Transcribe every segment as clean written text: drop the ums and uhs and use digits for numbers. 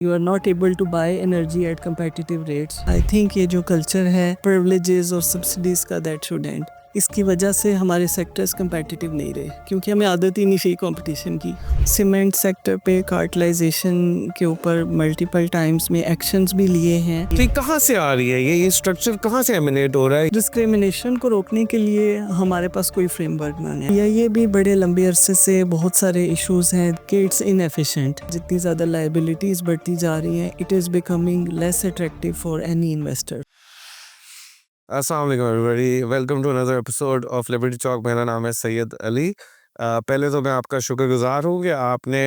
You are not able to buy energy at competitive rates. I think ये जो culture है privileges और subsidies का that should end. इसकी वजह से हमारे सेक्टर्स competitive नहीं रहे क्योंकि हमें आदत ही नहीं थी competition की. सीमेंट सेक्टर पे कार्टलाइजेशन के ऊपर मल्टीपल टाइम्स में एक्शंस भी लिए हैं. तो ये कहाँ से आ रही है, ये स्ट्रक्चर कहाँ से एमिनेट हो रहा है? डिस्क्रिमिनेशन को रोकने के लिए हमारे पास कोई फ्रेमवर्क नहीं है. ये भी बड़े लंबे अरसे से बहुत सारे इश्यूज हैं कि इट्स इनएफिशिएंट. जितनी ज़्यादा लायबिलिटीज़ बढ़ती जा रही हैं, it is becoming less attractive for any investor. अस्सलाम वालेकुम everybody, welcome to another episode of Liberty Talk. मेरा नाम है सैयद अली. पहले तो मैं आपका शुक्रगुजार हूँ कि आपने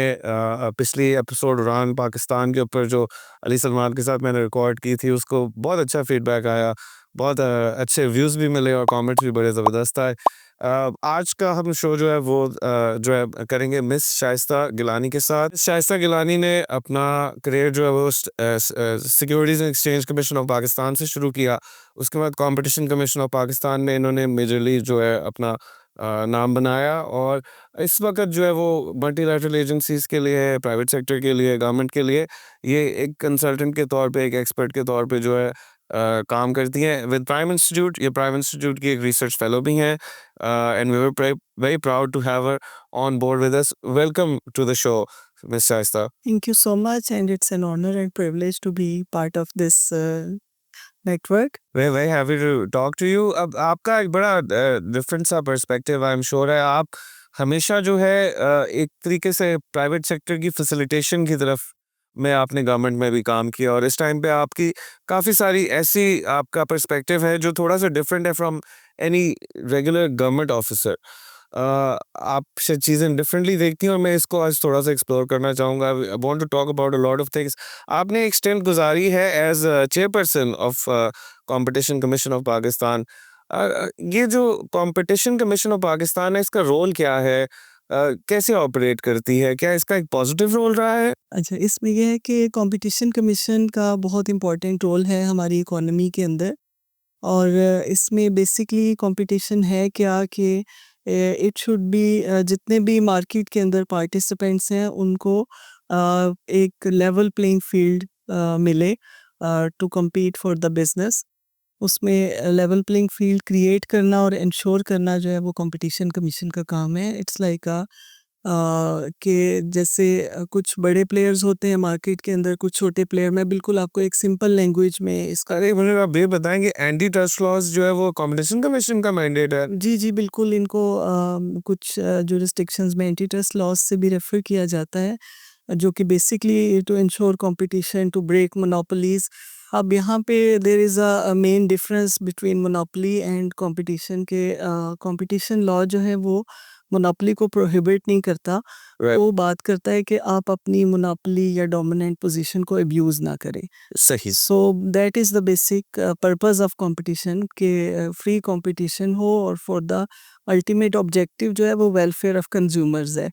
पिछली एपिसोड उड़ान पाकिस्तान के ऊपर जो अली सलमान के साथ मैंने रिकॉर्ड की थी उसको बहुत अच्छा फीडबैक आया, बहुत अच्छे व्यूज़ भी मिले और कमेंट्स भी बड़े ज़बरदस्त आए. आज का हम शो जो है वो जो है करेंगे मिस शाइस्ता गिलानी के साथ. मिस शाइस्ता गिलानी ने अपना करियर जो है वो securities and exchange commission of Pakistan से शुरू किया. उसके बाद कंपटीशन कमीशन ऑफ पाकिस्तान में इन्होंने मेजरली जो है अपना नाम बनाया और इस वक्त जो है वो मल्टीलैटरल एजेंसीज़ के लिए, प्राइवेट सेक्टर के लिए, गवर्नमेंट के लिए ये एक कंसल्टेंट के तौर पे, एक एक्सपर्ट के तौर पे जो है काम करती हैं विद प्राइम इंस्टीट्यूट. ये प्राइम इंस्टीट्यूट की एक रिसर्च फेलो भी हैं and we were very proud to have her on board with us. Welcome to the show miss Shaista. Thank you so much and it's an honor and privilege to be part of this network. Very happy to talk to you. अब आपका एक बड़ा different सा perspective I am sure है. आप हमेशा जो है एक तरीके से प्राइवेट सेक्टर की फैसिलिटेशन की तरफ में आपने गवर्नमेंट में भी काम किया और इस टाइम पे आपकी काफ़ी सारी ऐसी आपका पर्सपेक्टिव है जो थोड़ा सा डिफरेंट है from any regular government officer. आप शायद चीज़ें डिफरेंटली देखती हैं और मैं इसको आज थोड़ा सा एक्सप्लोर करना चाहूँगा. I want to talk about a lot of things. आपने एक स्टेंट गुजारी है as chairperson of competition commission of Pakistan. ये जो कंपटीशन कमीशन ऑफ पाकिस्तान है इसका रोल क्या है, कैसे ऑपरेट करती है, क्या इसका एक पॉजिटिव रोल रहा है? अच्छा, इसमें यह है कि कंपटीशन कमीशन का बहुत इम्पोर्टेंट रोल है हमारी इकोनॉमी के अंदर. और इसमें बेसिकली कंपटीशन है क्या कि इट शुड बी जितने भी मार्केट के अंदर पार्टिसिपेंट्स हैं उनको एक लेवल प्लेइंग फील्ड मिले to compete for the business. उसमें लेवल प्लेइंग फील्ड क्रिएट करना और इंश्योर करना जो है वो कंपटीशन कमीशन का काम है. इट्स लाइक कि जैसे कुछ बड़े प्लेयर्स होते हैं मार्केट के अंदर, कुछ छोटे प्लेयर. मैं बिल्कुल आपको एक सिंपल लैंग्वेज में इसका अरे मुझे आप ये बताएंगे एंटी ट्रस्ट लॉज जो है वो कंपटीशन कमीशन का मैंडेट है? जी बिल्कुल. इनको कुछ जुरिस्डिक्शंस में एंटी ट्रस्ट लॉज से भी रेफर किया जाता है जो कि basically to ensure competition, to break monopolies. अब यहाँ पे there is a main difference between monopoly and competition के. कंपटीशन लॉ जो है वो मोनोपोली को प्रोहिबिट नहीं करता. Right. वो बात करता है कि आप अपनी मोनोपोली या डोमिनेंट पोजीशन को अब्यूज़ ना करें. सही. So that is the basic purpose of competition कि फ्री कंपटीशन हो और फॉर द अल्टीमेट ऑब्जेक्टिव जो है वो वेलफेयर ऑफ कंज्यूमर्स है.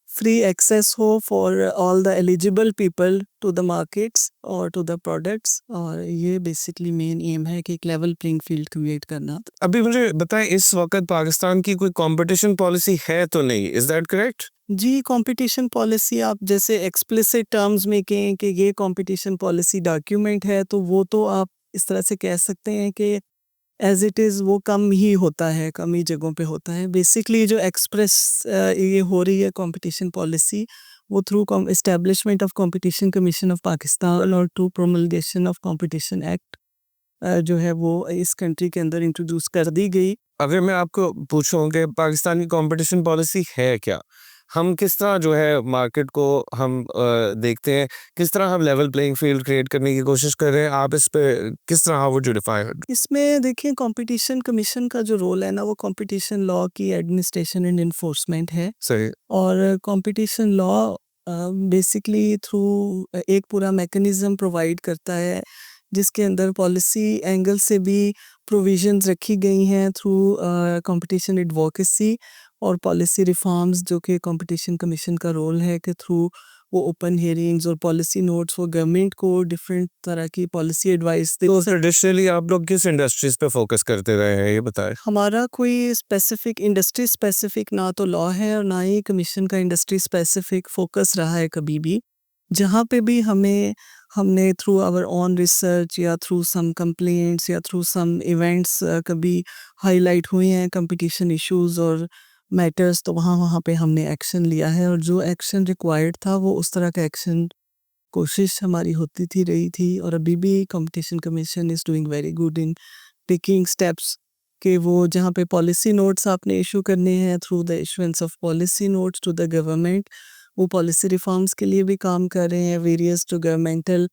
फ्री एक्सेस हो for all the eligible people to the markets और टू द प्रोडक्ट्स. और ये बेसिकली मेन एम है कि एक लेवल प्लेइंग फील्ड क्रिएट करना. अभी मुझे बताएं इस वक्त पाकिस्तान की कोई कंपटीशन पॉलिसी है तो नहीं, इज दैट करेक्ट? जी, कंपटीशन पॉलिसी आप जैसे एक्सप्लिसिट टर्म्स में कहें कि ये कंपटीशन पॉलिसी डॉक्यूमेंट है तो वो तो आप इस तरह से कह सकते हैं कि एज इट इज़ वो कम ही होता है, कम ही जगहों पे होता है. बेसिकली जो एक्सप्रेस ये हो रही है कंपटीशन पॉलिसी वो through establishment of competition commission of Pakistan और टू प्रोमलगेशन ऑफ कंपटीशन एक्ट जो है वो इस कंट्री के अंदर इंट्रोड्यूस कर दी गई. अगर मैं आपको पूछूं कि पाकिस्तान की कंपटीशन पॉलिसी है क्या, हम किस तरह जो है मार्केट को हम देखते हैं, किस तरह हम लेवल प्लेइंग फील्ड क्रिएट करने की कोशिश कर रहे हैं, आप इस पे किस तरह हाउ वुड यू डिफाइन? इसमें देखिए कंपटीशन कमीशन का जो रोल है ना वो कंपटीशन लॉ की एडमिनिस्ट्रेशन एंड इन्फोर्समेंट है. सही. और कंपटीशन लॉ बेसिकली थ्रू एक पूरा मैकेनिज्म प्रोवाइड करता है जिसके अंदर पॉलिसी एंगल से भी प्रोविजंस रखी गई हैं थ्रू कंपटीशन एडवोकेसी और पॉलिसी रिफॉर्म्स जो कि कंपटीशन कमीशन का रोल है कि थ्रू वो ओपन हियरिंग्स और पॉलिसी नोट्स वो गवर्नमेंट को डिफरेंट तरह की पॉलिसी एडवाइस दे. तो ट्रेडिशनली आप लोग किस इंडस्ट्रीज पे फोकस करते रहे हैं ये बताएं? हमारा कोई स्पेसिफिक इंडस्ट्री स्पेसिफिक ना तो लॉ है और ना ही कमीशन का इंडस्ट्री स्पेसिफिक फोकस रहा है कभी भी. जहाँ पे भी हमने थ्रू आवर ओन रिसर्च या थ्रू सम कंप्लेंट्स या थ्रू सम इवेंट्स कभी हाईलाइट हुए हैं कंपटीशन इश्यूज और मैटर्स, तो वहाँ वहाँ पे हमने एक्शन लिया है, और जो एक्शन रिक्वायर्ड था वो उस तरह का एक्शन कोशिश हमारी होती थी रही थी। और अभी भी competition commission is doing very good in taking steps कि वो जहाँ पे पॉलिसी नोट्स आपने इशू करने हैं through the issuance of policy notes to the government, वो पॉलिसी रिफॉर्म्स के लिए भी काम कर रहे हैं। वेरियस जो गवर्नमेंटल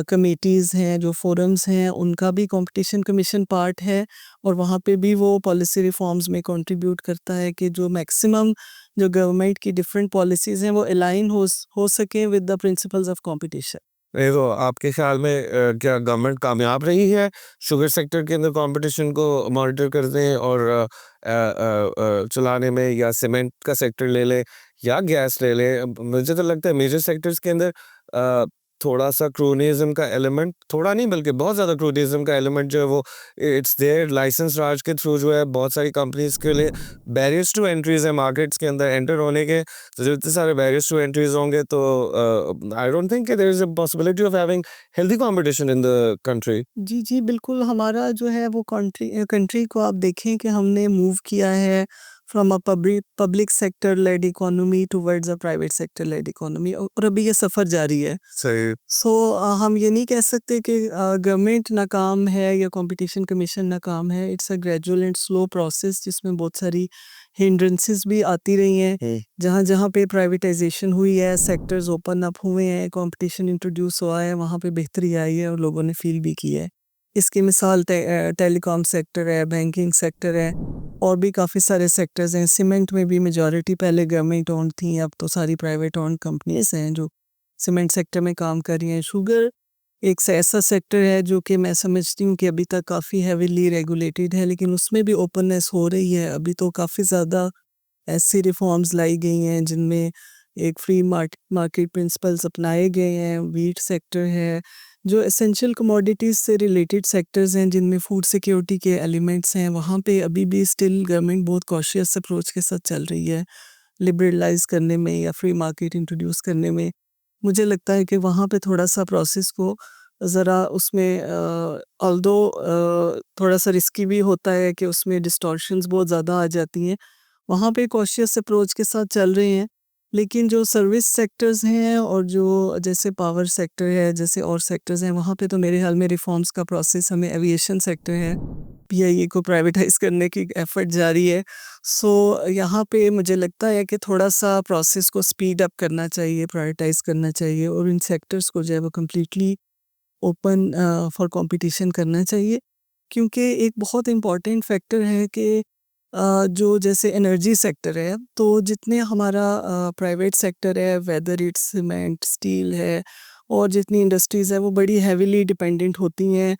कमेटीज़ हैं, जो फोरम्स हैं, उनका भी कंपटीशन कमीशन पार्ट है, और वहाँ पे भी वो पॉलिसी रिफॉर्म्स में कंट्रीब्यूट करता है कि जो मैक्सिमम जो गवर्नमेंट की डिफरेंट पॉलिसीज़ हैं वो अलाइन हो सके with the principles of competition. नहीं तो आपके ख्याल में क्या गवर्नमेंट कामयाब रही है शुगर सेक्टर के अंदर कंपटीशन को मॉनिटर करने और चलाने में, या सीमेंट का सेक्टर ले ले या गैस ले ले? मुझे तो लगता है मेजर सेक्टर्स के अंदर अ, थोड़ा सा क्रोनिज्म का एलिमेंट, थोड़ा नहीं बल्कि बहुत ज़्यादा क्रोनिज्म का एलिमेंट जो है वो इट्स देयर। लाइसेंस राज के थ्रू जो है बहुत सारी कंपनीज के लिए बैरियर्स टू एंट्रीज है मार्केट्स के अंदर एंटर होने के। तो जब इतने सारे बैरियर्स टू एंट्रीज होंगे तो I don't think there is a possibility of having healthy competition in the country. जी, जी, बिल्कुल, हमारा जो है वो कंट्री को आप देखें कि हमने मूव किया है from a public sector led economy towards a private sector led economy, और अभी ये सफ़र जारी है। सही। सो हम ये नहीं कह सकते कि गवर्नमेंट नाकाम है या कंपटीशन कमीशन नाकाम है। It's a gradual and slow process जिसमें बहुत सारी हिंड्रेंसेस भी आती रही हैं। जहाँ जहाँ पे प्राइवेटाइजेशन हुई है, सेक्टर्स ओपन अप हुए हैं, कंपटीशन इंट्रोड्यूस हुआ है, वहाँ पे बेहतरी आई है और लोगों ने फील भी की है। इसकी मिसाल टेलीकॉम सेक्टर है, बैंकिंग सेक्टर है, और भी काफ़ी सारे सेक्टर्स हैं। सीमेंट में भी मेजॉरिटी पहले गवर्नमेंट ओन्ड थी, अब तो सारी प्राइवेट ओन्ड कंपनीज हैं जो सीमेंट सेक्टर में काम कर रही हैं। शुगर एक ऐसा सेक्टर है जो कि मैं समझती हूँ कि अभी तक काफ़ी हेविली रेगुलेटेड है, लेकिन उसमें भी ओपननेस हो रही है। अभी तो काफ़ी ज़्यादा ऐसी रिफॉर्म्स लाई गई हैं जिनमें एक फ्री मार्केट प्रिंसिपल्स अपनाए गए हैं। व्हीट सेक्टर है, जो एसेंशियल कमोडिटीज़ से रिलेटेड सेक्टर्स हैं जिनमें फूड सिक्योरिटी के एलिमेंट्स हैं, वहाँ पे अभी भी स्टिल गवर्नमेंट बहुत कॉशियस अप्रोच के साथ चल रही है लिबरलाइज करने में या फ्री मार्केट इंट्रोड्यूस करने में। मुझे लगता है कि वहाँ पे थोड़ा-सा प्रोसेस को ज़रा उसमें ऑल्दो थोड़ा-सा रिस्की भी होता है कि उसमें डिस्टॉर्शंस बहुत ज़्यादा आ जाती हैं। वहाँ पे कॉशियस अप्रोच के साथ चल रहे हैं। लेकिन जो सर्विस सेक्टर्स हैं और जो जैसे पावर सेक्टर है, जैसे और सेक्टर्स हैं, वहाँ पे तो मेरे ख़्याल में रिफ़ॉर्म्स का प्रोसेस हमें एविएशन सेक्टर है, पीआईए को प्राइवेटाइज़ करने की एफ़र्ट जारी है। सो यहाँ पे मुझे लगता है कि थोड़ा-सा प्रोसेस को स्पीड अप करना चाहिए, प्रायोरिटाइज़ करना चाहिए, और इन सेक्टर्स को जो है वो कंप्लीटली ओपन फॉर कॉम्पिटिशन करना चाहिए। क्योंकि एक बहुत इम्पॉर्टेंट फैक्टर है कि जो जैसे एनर्जी सेक्टर है, तो जितने हमारा प्राइवेट सेक्टर है, वेदर इट्स सीमेंट, स्टील है, और जितनी इंडस्ट्रीज़ है वो बड़ी हेविली डिपेंडेंट होती हैं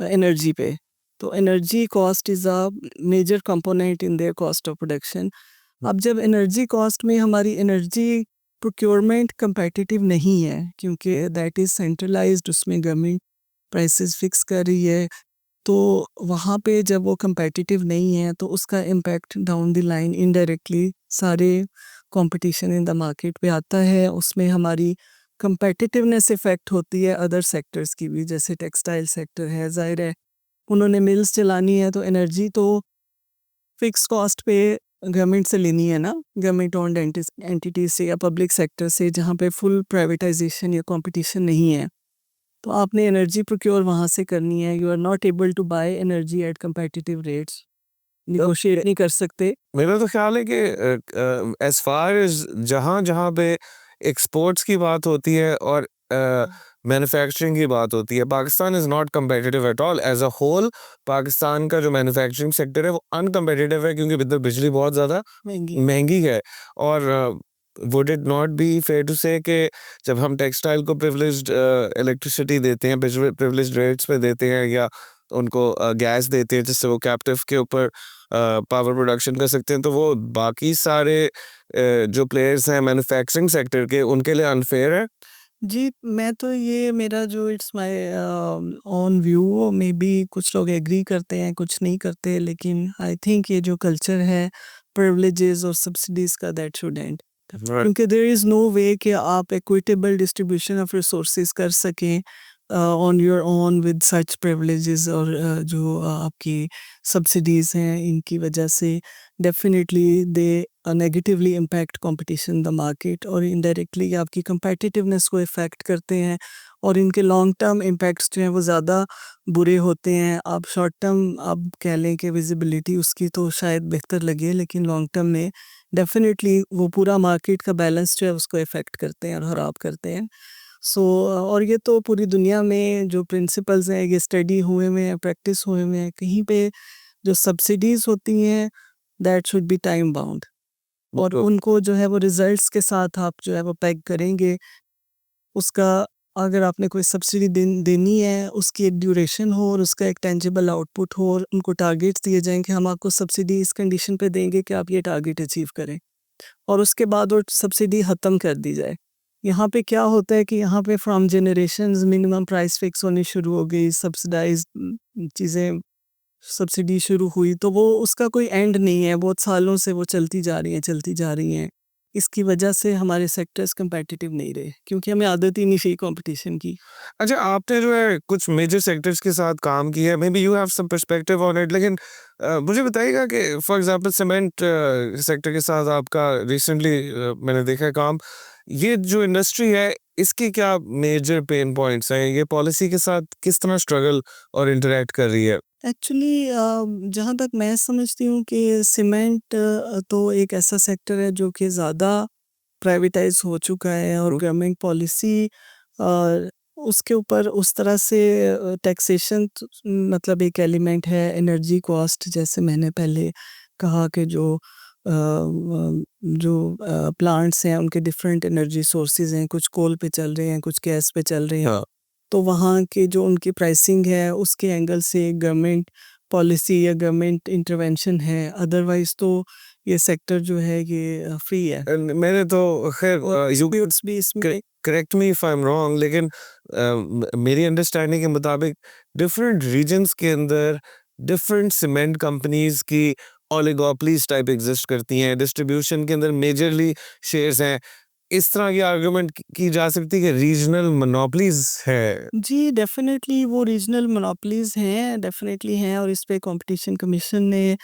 एनर्जी पे। तो energy cost is a major component in their cost of production. अब जब एनर्जी कॉस्ट में हमारी एनर्जी प्रोक्योरमेंट competitive नहीं है, क्योंकि दैट इज़ सेंट्रलाइज्ड, उसमें गवर्नमेंट प्राइसेस फिक्स कर रही है, तो वहाँ पे जब वो competitive नहीं है तो उसका impact down the line indirectly सारे कंपटीशन इन द मार्केट पे आता है। उसमें हमारी competitiveness इफ़ेक्ट होती है अदर सेक्टर्स की भी, जैसे टेक्सटाइल सेक्टर है, ज़ाहिर है उन्होंने मिल्स चलानी है तो एनर्जी तो फिक्स कॉस्ट पे गवर्नमेंट से लेनी है ना, गवर्नमेंट ओन्ड एंटिटी से या पब्लिक सेक्टर से, जहाँ पे फुल प्राइवेटाइजेशन या कंपटीशन नहीं है। तो आपने एनर्जी प्रोक्योर वहाँ से करनी है। You are not able to buy energy at competitive rates, negotiate नहीं कर सकते। मेरा तो ख्याल है कि एज़ फार एज़ जहाँ-जहाँ पे एक्सपोर्ट्स की बात होती है और मैन्युफैक्चरिंग की बात होती है, Pakistan is not competitive at all. As a whole Pakistan का जो मैन्युफैक्चरिंग सेक्टर है वो अनकम्पिटिटिव है, क्योंकि इधर बिजली बहुत ज़्यादा महंगी। महंगी है। और would it not be fair to say कि जब हम टेक्सटाइल को प्रिविलेज्ड इलेक्ट्रिसिटी देते हैं, प्रिविलेज्ड रेट्स पे देते हैं, या उनको गैस देते हैं जिससे वो कैप्टिव के ऊपर पावर प्रोडक्शन कर सकते हैं, तो वो बाकी सारे जो प्लेयर्स हैं मैन्युफैक्चरिंग सेक्टर के, उनके लिए अनफेयर है। जी, मैं तो ये मेरा जो it's my own view, may be कुछ लोग एग्री करते हैं, कुछ नहीं करते, लेकिन आई थिंक ये जो कल्चर है प्रिविलेजेस और सब्सिडीज़ का, दैट शुड एंड। Right. क्योंकि देयर इज़ नो वे कि आप इक्विटेबल डिस्ट्रीब्यूशन ऑफ रिसोर्सेज कर सकें on your own with such privileges और जो आपकी सब्सिडीज़ हैं इनकी वजह से definitely they negatively impact competition in the market और इनडायरेक्टली आपकी कंपेटिटिवनेस को इफ़ेक्ट करते हैं और इनके लॉन्ग टर्म इम्पैक्ट्स जो हैं वो ज़्यादा बुरे होते हैं। आप शॉर्ट टर्म आप कह लें कि विजिबिलिटी उसकी तो शायद बेहतर लगे लेकिन लॉन्ग टर्म में डेफिनेटली वो पूरा मार्केट का बैलेंस जो है उसको इफ़ेक्ट करते हैं और ख़राब करते हैं। सो और ये तो पूरी दुनिया में जो प्रिंसिपल्स हैं ये स्टडी हुए हुए हैं, प्रैक्टिस हुए हुए हैं। कहीं पे जो सब्सिडीज़ होती हैं that should be time bound और तो उनको जो है वो रिज़ल्ट्स के साथ आप जो है वो पेग करेंगे। उसका अगर आपने कोई सब्सिडी देनी है उसकी एक ड्यूरेशन हो और उसका एक टेंजिबल आउटपुट हो और उनको टारगेट्स दिए जाएँ कि हम आपको सब्सिडी इस कंडीशन पे देंगे कि आप ये टारगेट अचीव करें और उसके बाद वो सब्सिडी ख़त्म कर दी जाए। यहाँ पे क्या होता है कि यहाँ पे from generations minimum price fix होनी शुरू हो गई, सब्सिडाइज़्ड चीज़ें सब्सिडी शुरू हुई तो वो उसका कोई एंड नहीं है, बहुत सालों से वो चलती जा रही हैं, चलती जा रही हैं। इसकी वजह से हमारे सेक्टर्स कम्पेटिटिव नहीं रहे क्योंकि हमें आदत ही नहीं थी कॉम्पिटिशन की। अच्छा, आपने जो है कुछ मेजर सेक्टर्स के साथ काम किया है, maybe you have some perspective on it, लेकिन मुझे बताइएगा कि फॉर एग्जांपल सीमेंट सेक्टर के साथ आपका रिसेंटली मैंने देखा है काम, ये जो इंडस्ट्री है इसके क्या मेजर पेन पॉइंट्स हैं, ये पॉलिसी के साथ किस तरह स्ट्रगल और इंटरेक्ट कर रही है? एक्चुअली जहाँ तक मैं समझती हूँ कि सीमेंट तो एक ऐसा सेक्टर है जो कि ज़्यादा प्राइवेटाइज हो चुका है और गवर्नमेंट पॉलिसी उसके ऊपर उस तरह से टैक्सेशन मतलब एक एलिमेंट है एनर्जी कॉस्ट जैसे मैंने पहले कहा कि जो प्लांट्स हैं उनके डिफरेंट एनर्जी सोर्सेज हैं कुछ कोल पे चल रहे हैं कुछ गैस पे चल रहे हैं हाँ। तो वहाँ के जो उनकी प्राइसिंग है उसके एंगल से गवर्नमेंट पॉलिसी या गवर्नमेंट इंटरवेंशन है अदरवाइज तो ये सेक्टर जो है ये फ्री है मैंने तो खैर और यू disputes भी इसमें correct me if I am wrong, लेकिन मेरी अंडरस्टैंडिंग के मुताबिक डिफरेंट रीजन्स के अंदर डिफरेंट सीमेंट कंपनीज की ओलिगोपोलीज टाइप एग्जिस्ट करती हैं, डिस्ट्रीब्यूशन के अंदर मेजरली शेयर्स हैं। इस तरह की आर्गुमेंट की जा सकती है कि रीजनल मोनोपोलीज है। जी डेफिनेटली वो रीजनल मोनोपोलीज हैं डेफिनेटली हैं और इस पे कंपटीशन कमीशन ने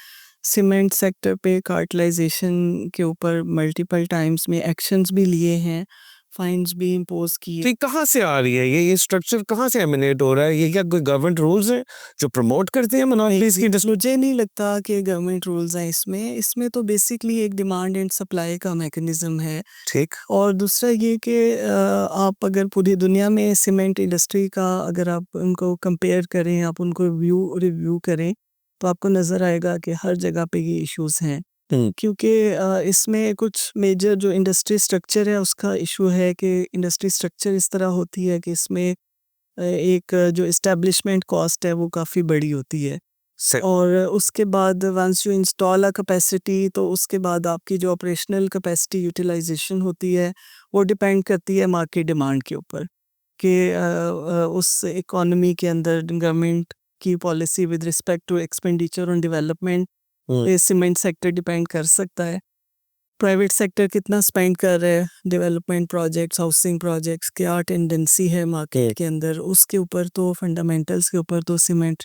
सीमेंट सेक्टर पे कार्टलाइजेशन के ऊपर मल्टीपल टाइम्स में एक्शंस भी लिए हैं फाइन्स भी इम्पोज किए तो ये कहाँ से आ रही है, ये स्ट्रक्चर कहाँ से एमिनेट हो रहा है, ये क्या कोई गवर्नमेंट रूल्स हैं जो प्रमोट करते हैं मोनोपोलीज की इंडस्ट्री? मुझे नहीं लगता कि गवर्नमेंट रूल्स हैं इसमें इसमें तो बेसिकली एक डिमांड एंड सप्लाई का मैकेनिज्म है ठीक। और दूसरा ये कि आप अगर पूरी दुनिया में सीमेंट इंडस्ट्री का अगर आप उनको कंपेयर करें आप उनको रिव्यू करें तो आपको नज़र आएगा कि हर जगह पे ये इश्यूज हैं क्योंकि इसमें कुछ मेजर जो इंडस्ट्री स्ट्रक्चर है उसका इशू है कि इंडस्ट्री स्ट्रक्चर इस तरह होती है कि इसमें एक जो इस्टेब्लिशमेंट कॉस्ट है वो काफ़ी बड़ी होती है से और उसके बाद once you install a capacity तो उसके बाद आपकी जो ऑपरेशनल कैपेसिटी यूटिलाइजेशन होती है वो डिपेंड करती है मार्केट डिमांड के ऊपर कि उस इकोनॉमी के अंदर गवर्नमेंट की policy with respect to expenditure on development hmm, पे सीमेंट सेक्टर डिपेंड कर सकता है प्राइवेट सेक्टर कितना स्पेंड कर रहा है डेवलपमेंट प्रोजेक्ट्स हाउसिंग प्रोजेक्ट्स क्या टेंडेंसी है मार्केट के अंदर उसके ऊपर तो फंडामेंटल्स के ऊपर तो सीमेंट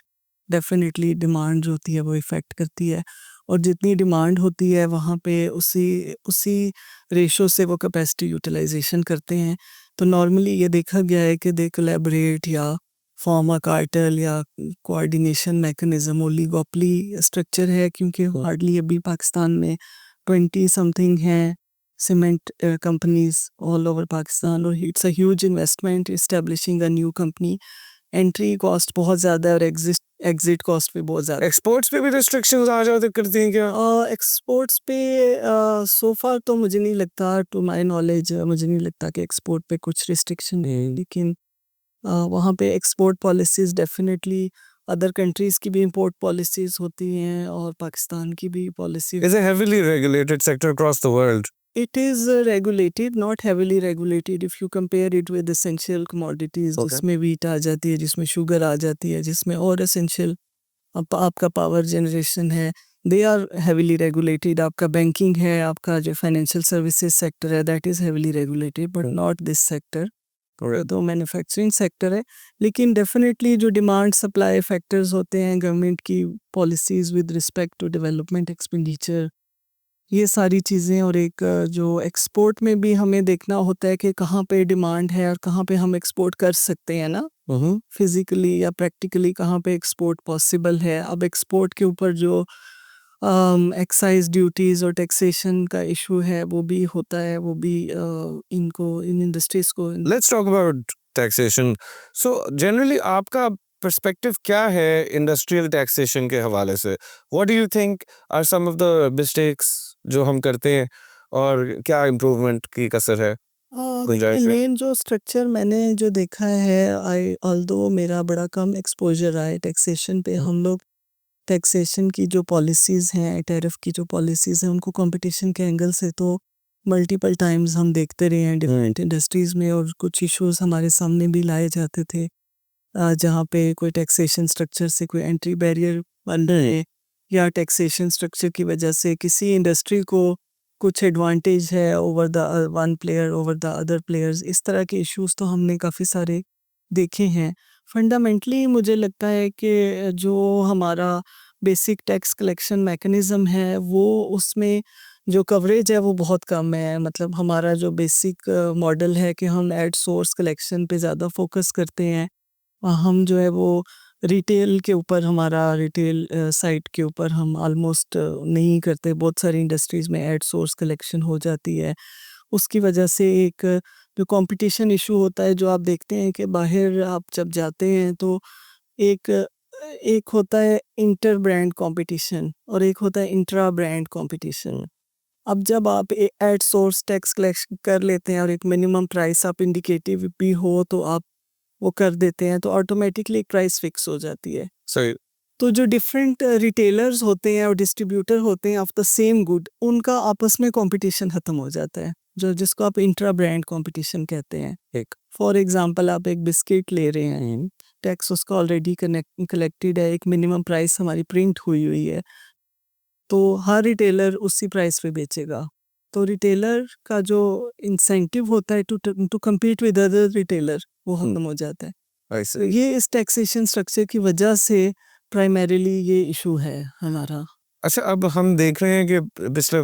डेफिनेटली डिमांड जो होती है वो इफ़ेक्ट करती है और जितनी डिमांड होती है वहाँ पे उसी उसी रेशो से वो कैपेसिटी यूटिलाइजेशन करते हैं तो नॉर्मली ये देखा गया है कि दे कोलैबोरेट या फॉर्म अ कार्टेल या कोऑर्डिनेशन मैकेनिज्म ओलिगोपोली स्ट्रक्चर है क्योंकि हार्डली अभी पाकिस्तान में 20 समथिंग हैं cement companies all over Pakistan और it's a huge investment establishing a new company entry cost बहुत ज़्यादा है और एग्जिट कॉस्ट भी बहुत ज़्यादा एक्सपोर्ट्स पे भी रिस्ट्रिक्शंस आ जाते करती हैं क्या? एक्सपोर्ट्स पे सो फार तो मुझे नहीं लगता टू माय नॉलेज मुझे नहीं लगता कि एक्सपोर्ट पे कुछ रिस्ट्रिक्शन है लेकिन वहाँ पे export policies definitely other countries की भी इंपोर्ट पॉलिसीज़ होती हैं और पाकिस्तान की भी policy It's a heavily regulated sector across the world. It is regulated, not heavily regulated if you compare it with essential commodities Okay. जिसमें wheat आ जाती है जिसमें शुगर आ जाती है जिसमें और essential आपका पावर जनरेशन है दे आर हेविली रेगुलेटेड। आपका बैंकिंग है, आपका जो फाइनेंशियल सर्विसेज सेक्टर है, that is heavily regulated, but not this sector. तो मैन्युफैक्चरिंग सेक्टर है, लेकिन डेफिनेटली जो डिमांड सप्लाई फैक्टर्स होते हैं, गवर्नमेंट की policies with respect to development expenditure, ये सारी चीज़ें, और एक जो एक्सपोर्ट में भी हमें देखना होता है कि कहाँ पे डिमांड है और कहाँ पे हम एक्सपोर्ट कर सकते हैं ना, फिज़िकली या प्रैक्टिकली कहाँ पे एक्सपोर्ट पॉसिबल है। अब एक्सपोर्ट के ऊपर जो एक्साइज़ ड्यूटीज़ और टैक्सेशन का इश्यू है, वो भी होता है, वो भी इन इंडस्ट्रीज़ को let's talk about taxation. So generally आपका पर्सपेक्टिव क्या है इंडस्ट्रियल टैक्सेशन के हवाले से? What do you think are some of the mistakes जो हम करते हैं और क्या इम्प्रूवमेंट की कसर है, गुंजाइश है? मेन जो स्ट्रक्चर मैंने जो देखा है, आई ऑल्दो मेरा बड़ा कम एक्सपोज़र रहा है टैक्सेशन पे, हम लोग टैक्सेशन की जो पॉलिसीज़ हैं, टैरिफ की जो पॉलिसीज़ हैं, उनको कंपटीशन के एंगल से तो मल्टीपल टाइम्स हम देखते रहे हैं डिफरेंट इंडस्ट्रीज़ में, और कुछ इश्यूज़ हमारे सामने भी लाए जाते थे, जहाँ पे कोई टैक्सेशन स्ट्रक्चर से कोई एंट्री बैरियर बन रहे हैं, या टैक्सेशन स्ट्रक्चर की वजह से किसी इंडस्ट्री को कुछ एडवांटेज है over the one player over the other players. इस तरह के इश्यूज़ तो हमने काफ़ी सारे देखे हैं। फंडामेंटली मुझे लगता है कि जो हमारा बेसिक टैक्स कलेक्शन मैकेनिज़्म है, वो उसमें जो कवरेज है वो बहुत कम है। मतलब हमारा जो बेसिक मॉडल है कि हम एट सोर्स कलेक्शन पे ज़्यादा फोकस करते हैं। हम जो है वो रिटेल के ऊपर, हमारा रिटेल साइट के ऊपर हम ऑलमोस्ट नहीं करते। बहुत सारी इंडस्ट्रीज़ में एट सोर्स कलेक्शन हो जाती है। उसकी वजह से एक जो कंपटीशन इशू होता है, जो आप देखते हैं कि बाहर आप जब जाते हैं तो एक एक होता है इंटर ब्रांड कंपटीशन और एक होता है इंट्रा ब्रांड कंपटीशन। अब जब आप एट सोर्स टैक्स कलेक्शन कर लेते हैं और एक मिनिमम प्राइस आप इंडिकेटिव भी हो तो आप वो कर देते हैं, तो ऑटोमेटिकली एक प्राइस फिक्स हो जाती है। सही। तो जो डिफरेंट रिटेलर्स होते हैं और डिस्ट्रीब्यूटर होते हैं ऑफ द सेम गुड, उनका आपस में कंपटीशन ख़त्म हो जाता है, जो जिसको आप इंट्रा ब्रांड कंपटीशन कहते हैं। एक फॉर एग्जांपल आप एक बिस्किट ले रहे हैं, टैक्स उसका ऑलरेडी कलेक्टेड है, एक मिनिमम प्राइस हमारी प्रिंट हुई हुई है, तो हर रिटेलर उसी प्राइस पे बेचेगा। तो रिटेलर का जो इंसेंटिव होता है to compete with other retailer, वो ख़त्म हो जाता है। ऐसे तो ये इस टैक्सेशन स्ट्रक्चर की वजह से प्राइमरीली ये इशू है हमारा। अच्छा, अब हम देख रहे हैं कि पिछले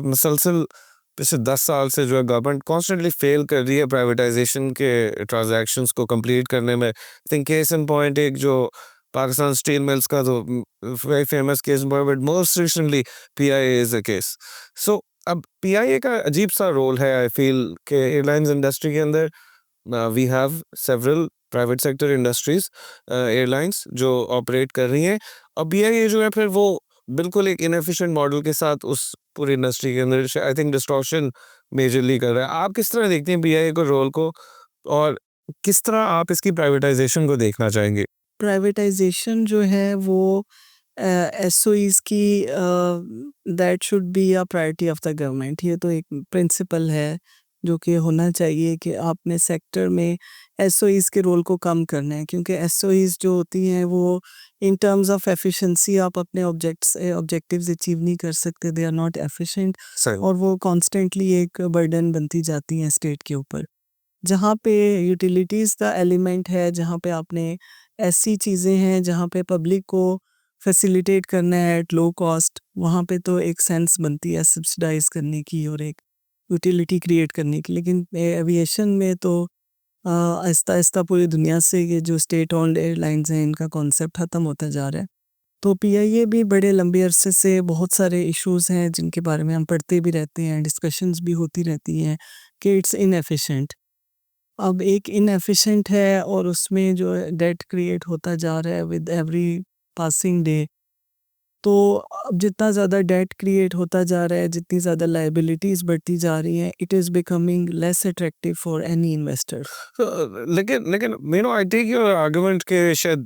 10 साल से जो है गवर्नमेंट कॉन्स्टेंटली फेल कर रही है प्राइवेटाइजेशन के ट्रांजैक्शंस को कंप्लीट करने में। थिंक केस इन पॉइंट एक जो पाकिस्तान स्टील मिल्स का तो very famous case in point, but most recently PIA is a case. So अब पीआईए का अजीब सा रोल है, आई फील के एयरलाइंस इंडस्ट्री के अंदर we have several private sector industries, airlines जो ऑपरेट कर रही हैं। अब ये जो है फिर वो बिल्कुल एक इनएफिशिएंट मॉडल के साथ उस पूरी इंडस्ट्री के अंदर आई थिंक डिस्टॉर्शन मेजरली कर रहा है। आप किस तरह देखते हैं पीआईए को, रोल को, और किस तरह आप इसकी प्राइवेटाइजेशन को देखना चाहेंगे? प्राइवेटाइजेशन जो है वो एसओईज़ की that should be a priority of the government. ये तो एक प्रिंसिपल है जो कि होना चाहिए कि आपने सेक्टर में एसओईज़ के रोल को कम करना है, क्योंकि एसओईज़ जो होती हैं वो इन टर्म्स ऑफ एफिशिएंसी आप अपने ऑब्जेक्टिव्स अचीव नहीं कर सकते, दे आर नॉट एफिशिएंट, सही। और वो कॉन्स्टेंटली एक बर्डन बनती जाती हैं स्टेट के ऊपर। जहाँ पे यूटिलिटीज़ का एलिमेंट है, जहाँ पे आपने ऐसी चीज़ें हैं जहाँ पे पब्लिक को फैसिलिटेट करना है एट लो कॉस्ट, वहाँ पे तो एक सेंस बनती है सब्सिडाइज़ करने की और एक यूटिलिटी क्रिएट करने की। लेकिन एविएशन में तो आहिस्ता-आहिस्ता पूरी दुनिया से ये जो स्टेट ओन्ड एयरलाइंस हैं, इनका कॉन्सेप्ट ख़त्म होता जा रहा है। तो पीआईए भी बड़े लंबे अरसे से बहुत सारे इश्यूज़ हैं जिनके बारे में हम पढ़ते भी रहते हैं, डिस्कशंस भी होती रहती हैं कि इट्स इनएफिशिएंट। अब एक इनएफिशिएंट है और उसमें जो है डेट क्रिएट होता जा रहा है विद एवरी पासिंग डे। तो अब जितना ज़्यादा डेट क्रिएट होता जा रहा है, जितनी ज़्यादा लायबिलिटीज़ बढ़ती जा रही हैं, it is becoming less attractive for any investor. लेकिन लेकिन आई टेक योर आर्गुमेंट के शायद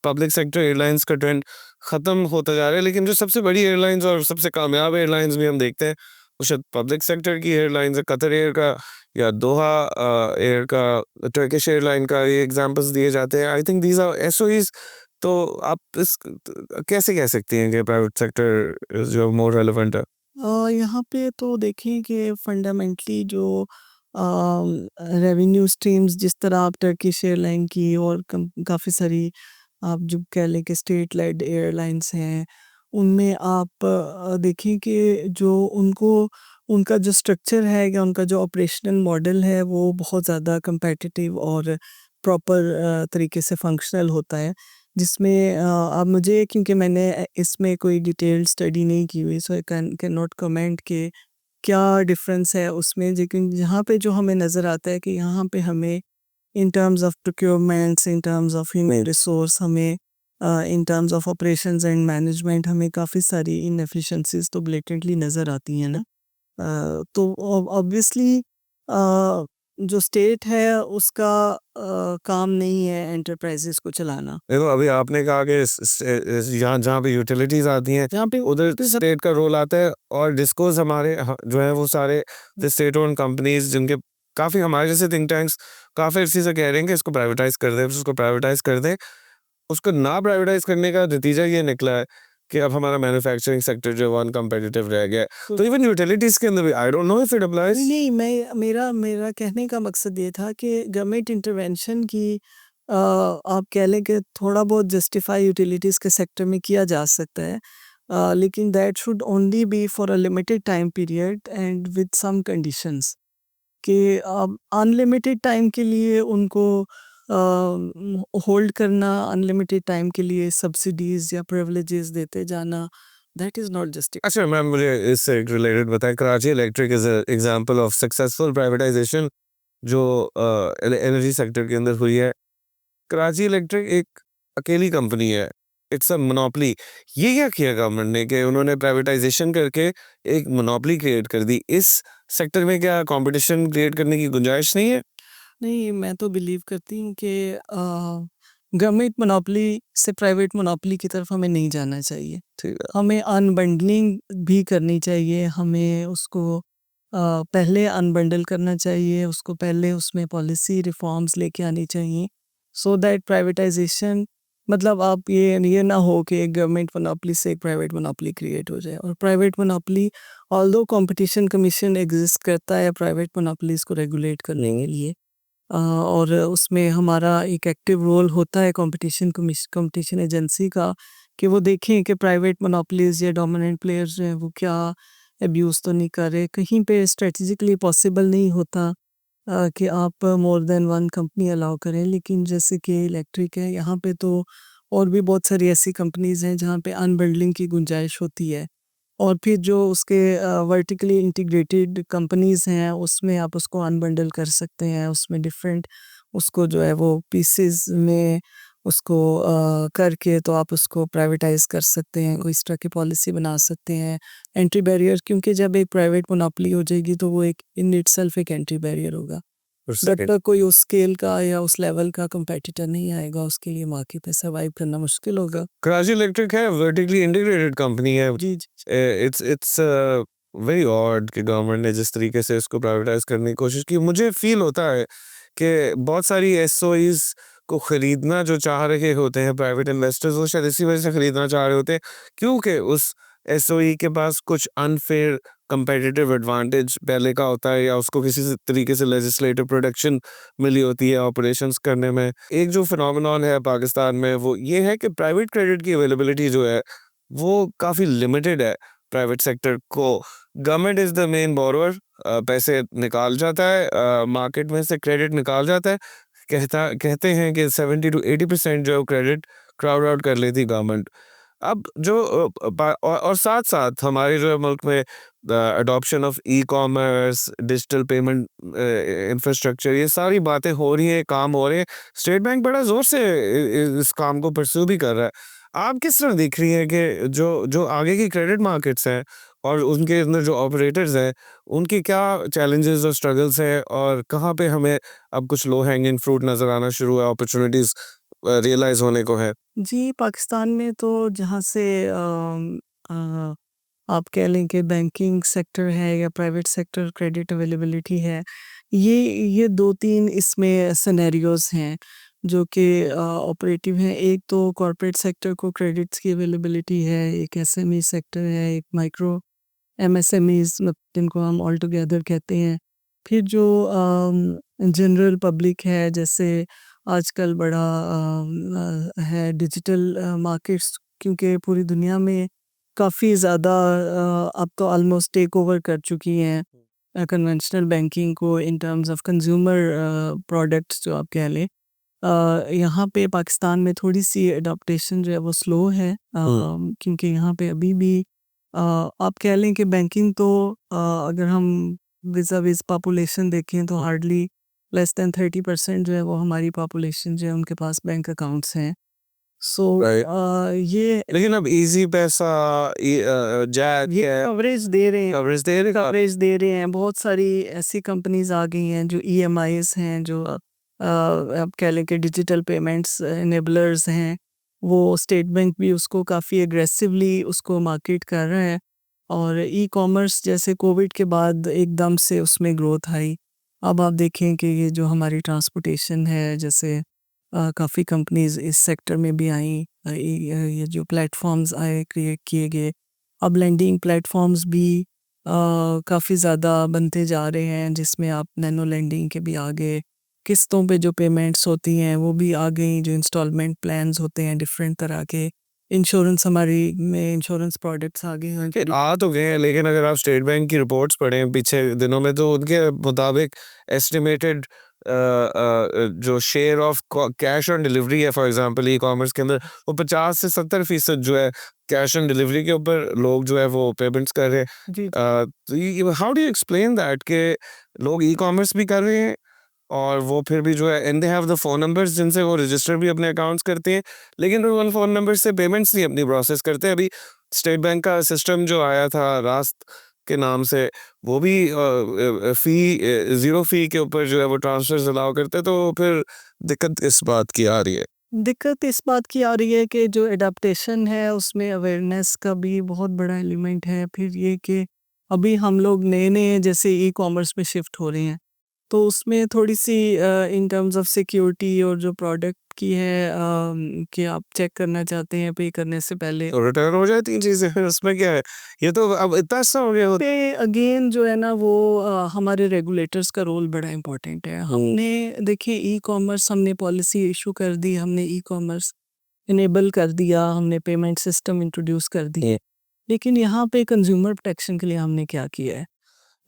पब्लिक सेक्टर एयरलाइंस का ट्रेंड खत्म होता जा रहा है, लेकिन जो सबसे बड़ी एयरलाइंस और सबसे कामयाब एयरलाइंस भी हम देखते हैं वो शायद पब्लिक सेक्टर की एयरलाइंस है। कतर एयर का या दोहा एयर का, टर्किश एयरलाइन का, ये एग्जांपल्स दिए जाते हैं। आई थिंक दीज आर एसओईज तो आप कैसे कह सकती हैं कि प्राइवेट सेक्टर जो मोर रेलेवेंट है? यहाँ पे तो देखिए कि फंडामेंटली जो रेवेन्यू स्ट्रीम्स जिस तरह आप टर्किश एयरलाइन की और काफ़ी सारी आप जो कह लें कि स्टेट लेड एयरलाइंस हैं, उनमें आप देखें कि जो उनको उनका जो स्ट्रक्चर है या उनका जो ऑपरेशनल मॉडल है वो बहुत ज़्यादा कम्पेटिटिव और प्रॉपर तरीके से फंक्शनल होता है। जिसमें अब मुझे क्योंकि मैंने इसमें कोई डिटेल्ड स्टडी नहीं की हुई, सो आई कैन नॉट कमेंट कि क्या डिफरेंस है उसमें, लेकिन यहाँ पे जो हमें नज़र आता है कि यहाँ पे हमें in terms of procurements, in terms of human resource, हमें in terms of operations and management हमें काफ़ी सारी इनएफिशिएंसीज तो ब्लेटेंटली नज़र आती हैं ना। तो ऑब्वियसली जो स्टेट है उसका काम नहीं है एंटरप्राइजेस को चलाना। देखो, अभी आपने कहा कि यहाँ जहाँ पे यूटिलिटीज आती हैं जहाँ पे उधर स्टेट का रोल आता है, और डिस्कोस हमारे जो है वो सारे स्टेट ओन कंपनीज जिनके काफ़ी हमारे जैसे थिंक टैंक्स काफ़ी इसी से कह रहे हैं कि इसको प्राइवेटाइज कर दे, उसको प्राइवेटाइज कर दे। उसको ना प्राइवेटाइज करने का नतीजा ये निकला है कि अब हमारा मैन्युफैक्चरिंग सेक्टर जो है अनकम्पिटिटिव रह गया है। तो इवन यूटिलिटीज के अंदर भी I don't know if it applies. नहीं, मैं मेरा मेरा कहने का मकसद ये था कि गवर्नमेंट इंटरवेंशन की आप कह लें कि थोड़ा बहुत जस्टिफाई यूटिलिटीज़ के सेक्टर में किया जा सकता है। लेकिन that should only be for a limited time period and with some conditions कि अनलिमिटेड टाइम के लिए उनको होल्ड करना, अनलिमिटेड टाइम के लिए सब्सिडीज़ या प्रिविलेजेस देते जाना, दैट इज़ नॉट जस्टिफाइड। अच्छा मैम, मुझे इससे रिलेटेड बताएं, Karachi electric is example of successful privatisation जो एनर्जी सेक्टर के अंदर हुई है। कराची इलेक्ट्रिक एक अकेली कंपनी है, इट्स अ मोनोपोली। ये क्या किया गवर्नमेंट ने कि उन्होंने प्राइवेटाइजेशन करके एक मोनोपोली क्रिएट कर दी? इस सेक्टर में क्या कंपटीशन क्रिएट करने की गुंजाइश नहीं है? नहीं, मैं तो बिलीव करती हूँ कि गवर्नमेंट मोनोपोली से प्राइवेट मोनोपोली की तरफ हमें नहीं जाना चाहिए। ठीक है। हमें अनबंडलिंग भी करनी चाहिए, हमें उसको पहले अनबंडल करना चाहिए, उसको पहले उसमें पॉलिसी रिफॉर्म्स लेके आनी चाहिए, सो दैट प्राइवेटाइजेशन मतलब आप ये ना हो कि एक गवर्नमेंट मोनोपोली से एक प्राइवेट मोनोपोली क्रिएट हो जाए। और private monopoly although competition commission exist करता है प्राइवेट मोनोपोलीज़ को रेगुलेट करने के लिए, और उसमें हमारा एक एक्टिव रोल होता है कंपटीशन एजेंसी का कि वो देखें कि प्राइवेट मोनोपोलीज या डोमिनेंट प्लेयर्स जो हैं वो क्या अब्यूज़ तो नहीं कर रहे। कहीं पे स्ट्रेटेजिकली पॉसिबल नहीं होता कि आप more than one company allow करें, लेकिन जैसे कि इलेक्ट्रिक है यहाँ पे तो और भी बहुत सारी ऐसी कंपनीज हैं जहाँ पे अनबंडलिंग की गुंजाइश होती है। और फिर जो उसके वर्टिकली इंटीग्रेटेड कंपनीज़ हैं, उसमें आप उसको अनबंडल कर सकते हैं, उसमें डिफरेंट उसको जो है वो पीसेस में उसको करके तो आप उसको प्राइवेटाइज़ कर सकते हैं, कोई इस तरह की पॉलिसी बना सकते हैं। एंट्री बैरियर क्योंकि जब एक प्राइवेट मोनोपोली हो जाएगी तो वो एक इन इटसेल्फ एक एंट्री बैरियर होगा। जब तक कोई उस स्केल का या उस लेवल का कॉम्पिटिटर नहीं आएगा, उसके लिए मार्केट में सर्वाइव करना मुश्किल होगा। कराची इलेक्ट्रिक है वर्टिकली इंटीग्रेटेड कंपनी है। जी, जी। इट्स वेरी ऑड कि गवर्नमेंट ने जिस तरीके से इसको प्राइवेटाइज करने की कोशिश की। मुझे फील होता है कि बहुत सारी एसओईज को खरीदना जो चाह रहे होते हैं प्राइवेट इन्वेस्टर्स, वो शायद इसी वजह से खरीदना चाह रहे होते हैं क्योंकि उस एसओई के पास कुछ अनफेयर कंपेटिटिव एडवांटेज पहले का होता है, या उसको किसी तरीके से लेजिस्लेटिव प्रोटेक्शन मिली होती है ऑपरेशंस करने में। एक जो फिनोमेनॉन है पाकिस्तान में वो ये है कि प्राइवेट क्रेडिट की अवेलेबिलिटी जो है वो काफ़ी लिमिटेड है प्राइवेट सेक्टर को। Government is the main borrower, पैसे निकाल जाता है मार्केट में से, क्रेडिट निकाल जाता है। कहते हैं कि 70 to 80% जो क्रेडिट क्राउड आउट कर लेती गवर्नमेंट। अब जो और साथ साथ हमारे जो है मुल्क में adoption of e commerce, digital payment infrastructure, ये सारी बातें हो रही हैं, काम हो रहे हैं। स्टेट बैंक बड़ा ज़ोर से इस काम को परस्यू भी कर रहा है। आप किस तरह देख रही हैं कि जो जो आगे की क्रेडिट मार्केट्स हैं और उनके अंदर जो ऑपरेटर्स हैं, उनकी क्या चैलेंजेस और स्ट्रगल्स हैं, और कहाँ पे हमें अब कुछ लो हैंगिंग फ्रूट नज़र आना शुरू है, अपॉर्चुनिटीज़ रियलाइज़ होने को है? जी, पाकिस्तान में तो जहाँ से अ, आप कह लें कि बैंकिंग सेक्टर है या प्राइवेट सेक्टर क्रेडिट अवेलेबिलिटी है, ये 2-3 इसमें सिनेरियोज़ हैं। जो कि ऑपरेटिव हैं। एक तो कॉर्पोरेट सेक्टर को क्रेडिट्स की अवेलेबिलिटी है, एक एसएमई सेक्टर है, एक माइक्रो एमएसएमईज़ जिनको हम ऑल टुगेदर कहते हैं। फिर जो जनरल पब्लिक है, जैसे आजकल बड़ा है डिजिटल मार्केट्स, क्योंकि पूरी दुनिया में काफ़ी ज़्यादा अब तो ऑलमोस्ट टेक ओवर कर चुकी हैं कन्वेंशनल बैंकिंग को इन टर्म्स ऑफ कंज्यूमर प्रोडक्ट्स जो आप कह लें। यहाँ पे पाकिस्तान में थोड़ी-सी एडॉप्टेशन जो है वो स्लो है, क्योंकि यहाँ पे अभी भी आप कह लें कि बैंकिंग तो अगर हम विज़ा-विज़ पॉपुलेशन देखें तो हार्डली लेस देन 30% जो है वो हमारी पॉपुलेशन जो है उनके पास बैंक अकाउंट्स हैं। सो राइट। ये लेकिन अब इजी पैसा, जैक ये है, कवरेज दे रहे हैं कवरेज दे रहे कवरेज दे रहे हैं। बहुत सारी ऐसी कंपनीज़ आ गई हैं जो ईएमआईज़ हैं, जो आप कह लें कि डिजिटल पेमेंट्स इनेबलर्स हैं। वो स्टेट बैंक भी उसको काफ़ी एग्रेसिवली उसको मार्केट कर रहा है, और ई-कॉमर्स जैसे कोविड के बाद एकदम से उसमें ग्रोथ आई। अब आप देखें कि ये जो हमारी ट्रांसपोर्टेशन है, जैसे काफ़ी कंपनीज़ इस सेक्टर में भी आईं। ये जो प्लेटफ़ॉर्म्स आए, क्रिएट किए गए, अब लेंडिंग प्लेटफ़ॉर्म्स भी काफ़ी ज़्यादा बनते जा रहे हैं, जिसमें आप नैनो लेंडिंग के भी आ गए, किस्तों पे जो पेमेंट्स होती हैं वो भी आ गई, जो इंस्टॉलमेंट प्लान्स होते हैं डिफरेंट तरह के, इंश्योरेंस हमारी में इंश्योरेंस प्रोडक्ट्स आ गए हैं। आ तो गए हैं, लेकिन अगर आप स्टेट बैंक की रिपोर्ट्स पढ़ें पीछे दिनों में, तो उनके मुताबिक एस्टिमेटेड जो share of cash on delivery है, फॉर एग्जांपल ई कॉमर्स के अंदर, वो 50 से 70% जो है कैश ऑन डिलीवरी के ऊपर लोग जो है वो पेमेंट्स कर रहे हैं। जी, तो how do you explain that कि लोग ई कॉमर्स भी कर रहे हैं, और वो फिर भी जो है, and they have the phone numbers जिनसे वो रजिस्टर भी अपने अकाउंट्स करते हैं, लेकिन वो उन फ़ोन नंबर से पेमेंट्स नहीं अपनी प्रोसेस करते। अभी स्टेट बैंक का सिस्टम जो आया था रास्त के नाम से, वो भी ज़ीरो फ़ी के ऊपर जो है वो ट्रांसफ़र्स अलाउ करते हैं, तो फिर दिक्कत इस बात की आ रही है। दिक्कत इस बात की आ रही है कि जो एडाप्टेशन है उसमें अवेयरनेस का भी बहुत बड़ा एलिमेंट है। फिर ये कि अभी हम लोग नए-नए जैसे ई-कॉमर्स में शिफ्ट हो रहे हैं, तो उसमें थोड़ी-सी इन टर्म्स ऑफ सिक्योरिटी और जो प्रोडक्ट की है, कि आप चेक करना चाहते हैं पे करने से पहले। तो रिटर्न हो जाती हैं चीज़ें, फिर उसमें क्या है? ये तो अब इतना सा हो गया पे अगेन जो है ना वो हमारे रेगुलेटर्स का रोल बड़ा इम्पोर्टेंट है। हमने देखिए ई-कॉमर्स हमने पॉलिसी इशू कर दी, हमने ई-कॉमर्स इनेबल कर दिया, हमने पेमेंट सिस्टम इंट्रोड्यूस कर दिए। लेकिन यहाँ पे कंज्यूमर प्रोटेक्शन के लिए हमने क्या किया है?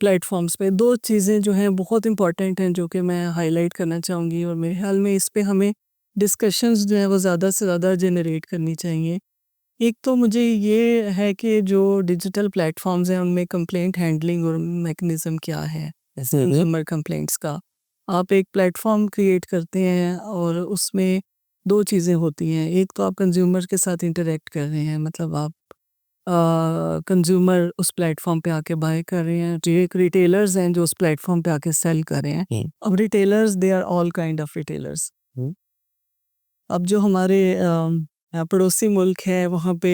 प्लेटफ़ॉर्म्स पे 2 चीज़ें जो हैं बहुत इम्पोर्टेंट हैं, जो कि मैं हाइलाइट करना चाहूँगी, और मेरे ख़्याल में इस पे हमें डिस्कशंस जो हैं वो ज़्यादा से ज़्यादा जनरेट करनी चाहिए। एक तो मुझे ये है कि जो डिजिटल प्लेटफ़ॉर्म्स हैं उनमें कंप्लेंट हैंडलिंग और मैकेनिज़्म क्या है? जैसे कंज्यूमर कंप्लेंट्स का। आप एक प्लेटफ़ॉर्म क्रिएट करते हैं और उसमें 2 चीज़ें होती हैं। एक तो आप कंज्यूमर के साथ इंटरैक्ट कर रहे हैं, मतलब आप कंज्यूमर उस प्लेटफ़ॉर्म पे आके बाय कर रहे हैं। जो एक रिटेलर्स हैं जो उस प्लेटफ़ॉर्म पे आके सेल कर रहे हैं। अब retailers they are all kind of retailers. अब जो हमारे पड़ोसी मुल्क है वहाँ पे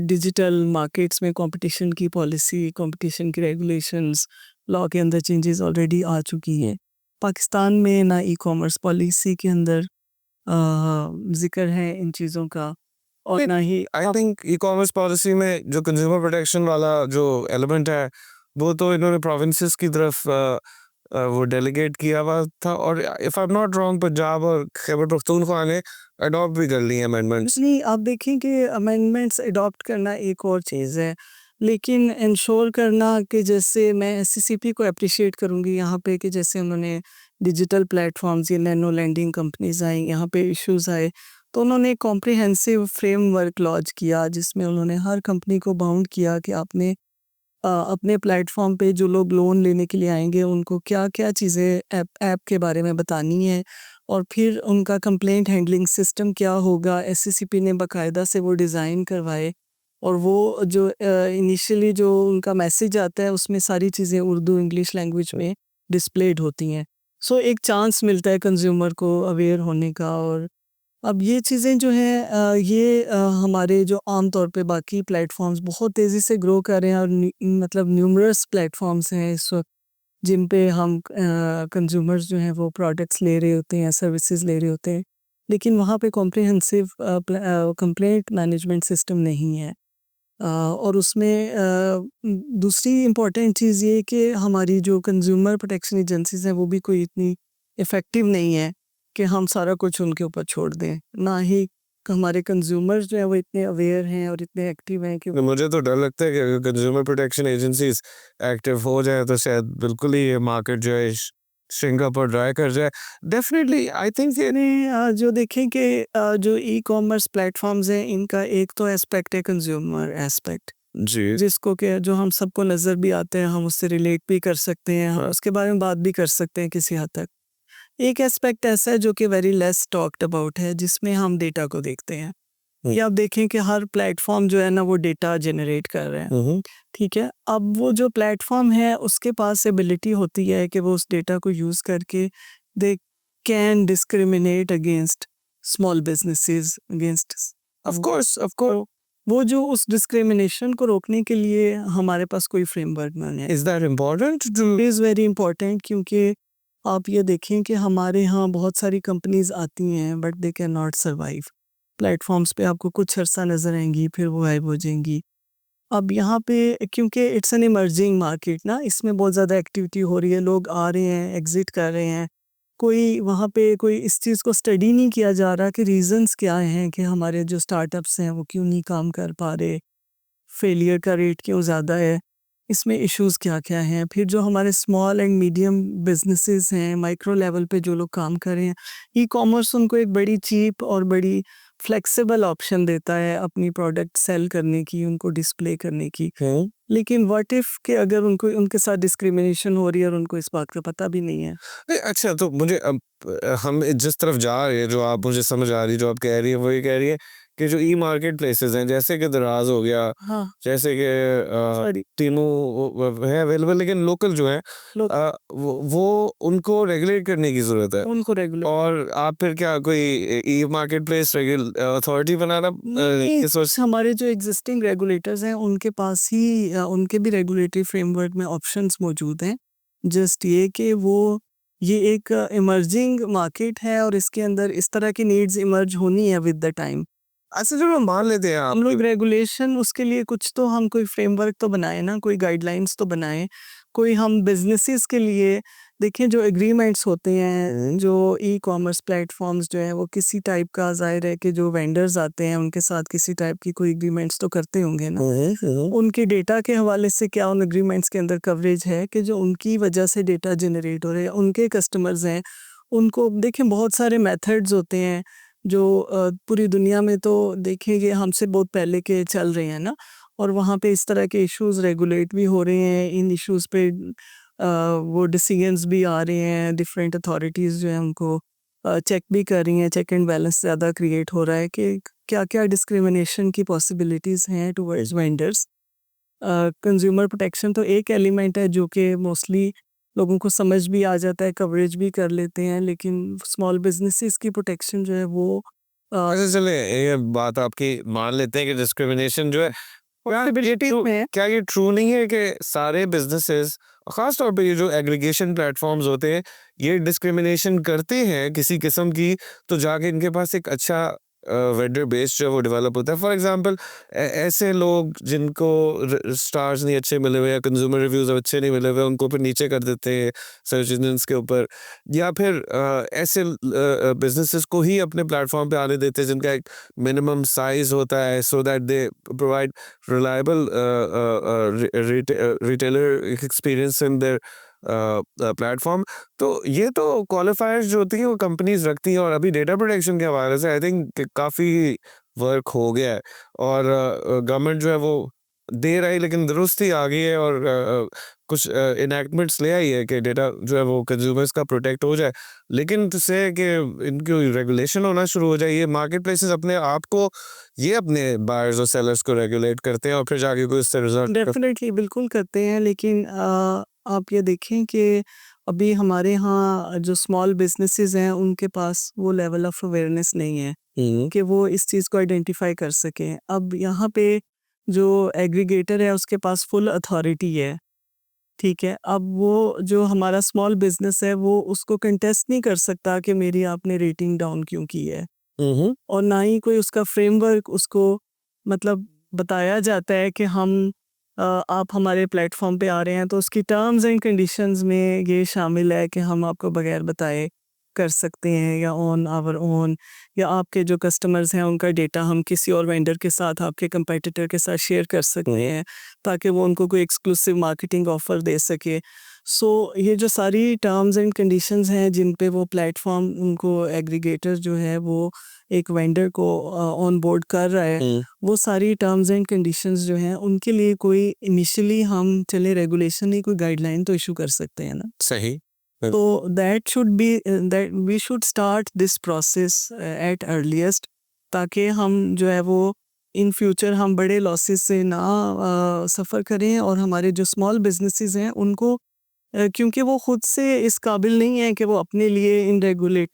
डिजिटल मार्केट्स में कंपटीशन की पॉलिसी, कंपटीशन की रेगुलेशंस, लॉ के अंदर चेंजेस ऑलरेडी आ चुकी हैं। पाकिस्तान में ना ई-कॉमर्स पॉलिसी के अंदर ज़िक्र है इन चीज़ों का, और ना ही आई थिंक ई-कॉमर्स पॉलिसी में जो कंज्यूमर प्रोटेक्शन वाला जो एलिमेंट है, वो तो इन्होंने प्रोविंसेस की तरफ वो डेलीगेट किया हुआ था, और if I am not wrong, Punjab और खैबर पख्तूनख्वा ने अडॉप्ट भी कर ली हैं अमेंडमेंट्स। नहीं, आप देखें कि अमेंडमेंट्स अडॉप्ट करना एक और चीज़ है, लेकिन इंश्योर करना कि जैसे मैं एससीसीपी को एप्रिशिएट करूँगी यहाँ पे कि जैसे उन्होंने डिजिटल प्लेटफ़ॉर्म्स, ये नैनो लेंडिंग कंपनीज़ आई, यहाँ पे इश्यूज़ आए, तो उन्होंने कॉम्प्रिहेंसिव फ्रेमवर्क लॉन्च किया, जिसमें उन्होंने हर कंपनी को बाउंड किया कि आपने अपने प्लेटफ़ॉर्म पे जो लोग लोन लेने के लिए आएँगे उनको क्या-क्या चीज़ें ऐप ऐप के बारे में बतानी है, और फिर उनका कंप्लेंट हैंडलिंग सिस्टम क्या होगा। एससीसीपी ने बाकायदा से वो डिज़ाइन करवाए, और वो जो इनिशियली जो उनका मैसेज आता है उसमें सारी चीज़ें उर्दू, इंग्लिश लैंग्वेज में डिस्प्लेड होती हैं। सो एक चांस मिलता है कंज़्यूमर को अवेयर होने का। और अब ये चीज़ें जो हैं ये हमारे जो आम तौर पे बाकी प्लेटफ़ॉर्म्स बहुत तेज़ी से ग्रो कर रहे हैं, और मतलब न्यूमरस प्लेटफ़ॉर्म्स हैं इस वक़्त जिन पे हम कंज़्यूमर्स जो हैं वो प्रोडक्ट्स ले रहे होते हैं, सर्विसेज़ ले रहे होते हैं। लेकिन वहाँ पे कॉम्प्रिहेंसिव कंप्लेंट मैनेजमेंट सिस्टम नहीं है। और उसमें दूसरी इम्पॉर्टेंट चीज़ ये है कि हमारी जो कंज्यूमर प्रोटेक्शन एजेंसीज़ हैं वो भी कोई इतनी इफ़ेक्टिव नहीं है कि हम सारा कुछ उनके ऊपर छोड़ दें। ना ही हमारे कंज्यूमर्स जो हैं वो इतने अवेयर हैं और इतने एक्टिव हैं कि मुझे तो डर लगता है कि अगर कंज्यूमर प्रोटेक्शन एजेंसीज एक्टिव हो जाए तो शायद बिल्कुल ही ये मार्केट जो है श्रिंक अप और ड्राई कर जाए। डेफिनेटली आई थिंक ये जो देखें कि जो ई-कॉमर्स प्लेटफ़ॉर्म्स हैं इनका एक तो एस्पेक्ट है कंज्यूमर एस्पेक्ट, जी जिसको कि जो हम सबको नज़र भी आते हैं, हम उससे रिलेट भी कर सकते हैं, हम उसके बारे में बात भी कर सकते हैं किसी हद तक। एक एस्पेक्ट ऐसा है जो कि वेरी लेस टॉक्ड अबाउट है जिसमें हम डेटा को देखते हैं। ये आप देखें कि हर प्लेटफ़ॉर्म जो है ना वो डेटा जनरेट कर रहे हैं, ठीक है? अब वो जो प्लेटफ़ॉर्म है उसके पास एबिलिटी होती है कि वो उस डेटा को यूज़ करके they can discriminate against small businesses against of course वो जो उस डिस्क्रिमिनेशन को रोकने के लिए हमारे पास कोई फ्रेमवर्क नहीं है। Is that important to it is very important क्योंकि आप ये देखें कि हमारे यहाँ बहुत सारी कंपनीज़ आती हैं but they can not survive. Platforms पे आपको कुछ अर्सा नज़र आएँगी फिर वो गायब हो जाएँगी। अब यहाँ पे क्योंकि इट्स एन इमर्जिंग मार्केट ना, इसमें बहुत ज़्यादा एक्टिविटी हो रही है, लोग आ रहे हैं, एग्ज़िट कर रहे हैं। कोई वहाँ पे कोई इस चीज़ को स्टडी नहीं किया जा रहा कि रीज़न्स क्या हैं कि हमारे जो स्टार्टअप्स हैं वो क्यों नहीं काम कर पा रहे, फेलियर का रेट क्यों ज़्यादा है, इसमें इश्यूज़ क्या-क्या हैं। फिर जो हमारे स्मॉल एंड मीडियम बिज़नेसेस हैं, माइक्रो लेवल पे जो लोग काम कर रहे हैं, ई-कॉमर्स उनको एक बड़ी चीप और बड़ी फ्लेक्सिबल ऑप्शन देता है अपनी प्रोडक्ट सेल करने की, उनको डिस्प्ले करने की। लेकिन व्हाट इफ़ कि अगर उनको उनके साथ डिस्क्रिमिनेशन हो रही है और उनको इस बात का पता भी नहीं है। अच्छा तो मुझे अब हम जिस तरफ जा रहे हैं जो आप मुझे समझ आ रही है जो आप कह रही है वो ये कह रही है कि जो ई मार्केट प्लेसेस हैं जैसे कि दराज हो गया हाँ, जैसे कि सॉरी तीनों है अवेलेबल लेकिन लोकल जो है लोग वो उनको रेगुलेट करने की ज़रूरत है। उनको रेगुलर और आप फिर क्या कोई ई मार्केट प्लेस अथॉरिटी बनाना नहीं, ये सोच हमारे जो एग्जिस्टिंग रेगुलेटर्स हैं उनके पास ही उनके भी रेगुलेटरी फ्रेमवर्क में ऑप्शंस मौजूद हैं। जस्ट ये कि वो ये एक इमर्जिंग मार्केट है और इसके अंदर इस तरह की नीड्स इमर्ज होनी है विद द टाइम। अच्छा चलो मान लेते हैं आप हम लोग रेगुलेशन उसके लिए कुछ तो हम कोई फ्रेमवर्क तो बनाए ना, कोई गाइडलाइंस तो बनाएँ। कोई हम बिज़नेसेस के लिए देखिए जो एग्रीमेंट्स होते हैं, जो ई-कॉमर्स प्लेटफ़ॉर्म्स जो हैं वो किसी टाइप का ज़ाहिर है कि जो वेंडर्स आते हैं उनके साथ किसी टाइप की कोई एग्रीमेंट्स तो करते होंगे ना। उनके डेटा के हवाले से क्या उन एग्रीमेंट्स के अंदर कवरेज है कि जो उनकी वजह से डेटा जनरेट हो रहे हैं, उनके कस्टमर्स हैं, उनको देखें बहुत सारे मेथड्स होते हैं जो पूरी दुनिया में तो देखेंगे हमसे बहुत पहले के चल रहे हैं ना, और वहाँ पे इस तरह के इश्यूज़ रेगुलेट भी हो रहे हैं। इन इश्यूज़ पे वो डिसीजंस भी आ रहे हैं, डिफरेंट अथॉरिटीज़ जो हैं उनको चेक भी कर रही हैं, चेक एंड बैलेंस ज़्यादा क्रिएट हो रहा है कि क्या-क्या डिस्क्रिमिनेशन की पॉसिबिलिटीज़ हैं टुवर्ड्स वेंडर्स। कंज्यूमर प्रोटेक्शन तो एक एलिमेंट है जो कि मोस्टली लोगों को समझ भी आ जाता है, कवरेज भी कर लेते हैं, लेकिन स्मॉल बिज़नेसेस की प्रोटेक्शन जो है वो अच्छा चले ये बात आपकी मान लेते हैं कि डिस्क्रिमिनेशन जो है पॉसिबिलिटीज़ में है। क्या ये ट्रू नहीं है कि सारे बिजनेसेस खास तौर पे ये जो एग्रीगेशन प्लेटफॉर्म्स होते हैं ये डिस्क्रिमिनेशन करते हैं किसी किस्म की तो जाके इनके पास एक अच्छा वेंडर बेस जो है वो डेवलप होता है। फॉर एग्जांपल ऐसे लोग जिनको स्टार्स नहीं अच्छे मिले हुए या कंज्यूमर रिव्यूज अच्छे नहीं मिले हुए उनको फिर नीचे कर देते हैं सर्च इंजन्स के ऊपर या फिर ऐसे बिजनेसेस को ही अपने प्लेटफॉर्म पे आने देते हैं जिनका एक मिनिमम साइज होता है so that they provide reliable retailer experience in their platform. तो ये तो क्वालिफायर्स जो होती हैं वो कंपनीज रखती हैं और अभी डेटा प्रोटेक्शन के हवाले से आई थिंक काफ़ी वर्क हो गया है और गवर्नमेंट जो है वो देर आई लेकिन दुरुस्ती आ गई है और कुछ इनैक्टमेंट्स ले आई है कि डेटा जो है वो कंज्यूमर्स का प्रोटेक्ट हो जाए लेकिन से कि इनकी रेगुलेशन होना शुरू हो जाए। ये मार्केट प्लेसेस अपने आप को ये अपने बायर्स और सेलर्स को रेगुलेट करते हैं और फिर जाके कोई इससे रिजल्ट डेफ़िनेटली बिल्कुल करते हैं, लेकिन आप ये देखें कि अभी हमारे यहाँ जो स्मॉल बिज़नेसेस हैं उनके पास वो लेवल ऑफ़ अवेयरनेस नहीं है कि वो इस चीज़ को आइडेंटिफ़ाई कर सकें। अब यहाँ पे जो एग्रीगेटर है उसके पास फुल अथॉरिटी है, ठीक है? अब वो जो हमारा स्मॉल बिज़नेस है वो उसको कंटेस्ट नहीं कर सकता कि मेरी आपने रेटिंग डाउन क्यों की है। और ना ही कोई उसका फ्रेमवर्क उसको मतलब बताया जाता है कि आप हमारे प्लेटफॉर्म पे आ रहे हैं तो उसकी टर्म्स एंड कंडीशंस में ये शामिल है कि हम आपको बगैर बताए कर सकते हैं या ऑन आवर ओन, या आपके जो कस्टमर्स हैं उनका डेटा हम किसी और वेंडर के साथ, आपके कंपेटिटर के साथ शेयर कर सकते हैं ताकि वो उनको कोई एक्सक्लूसिव मार्केटिंग ऑफ़र दे सके। सो ये जो सारी टर्म्स एंड कंडीशंस हैं जिन पे वो प्लेटफॉर्म उनको एग्रीगेटर जो है वो एक वेंडर को ऑन बोर्ड कर रहा है, वो सारी टर्म्स एंड कंडीशंस जो हैं उनके लिए कोई इनिशियली हम चले रेगुलेशन नहीं, कोई गाइडलाइन तो इशू कर सकते हैं ना। सही। तो that we should start this process at earliest, ताकि हम जो है वो इन फ्यूचर हम बड़े लॉसेस से ना सफ़र करें, और हमारे जो स्मॉल बिजनेसेस हैं उनको क्योंकि वो खुद से इस काबिल नहीं है कि वो अपने लिए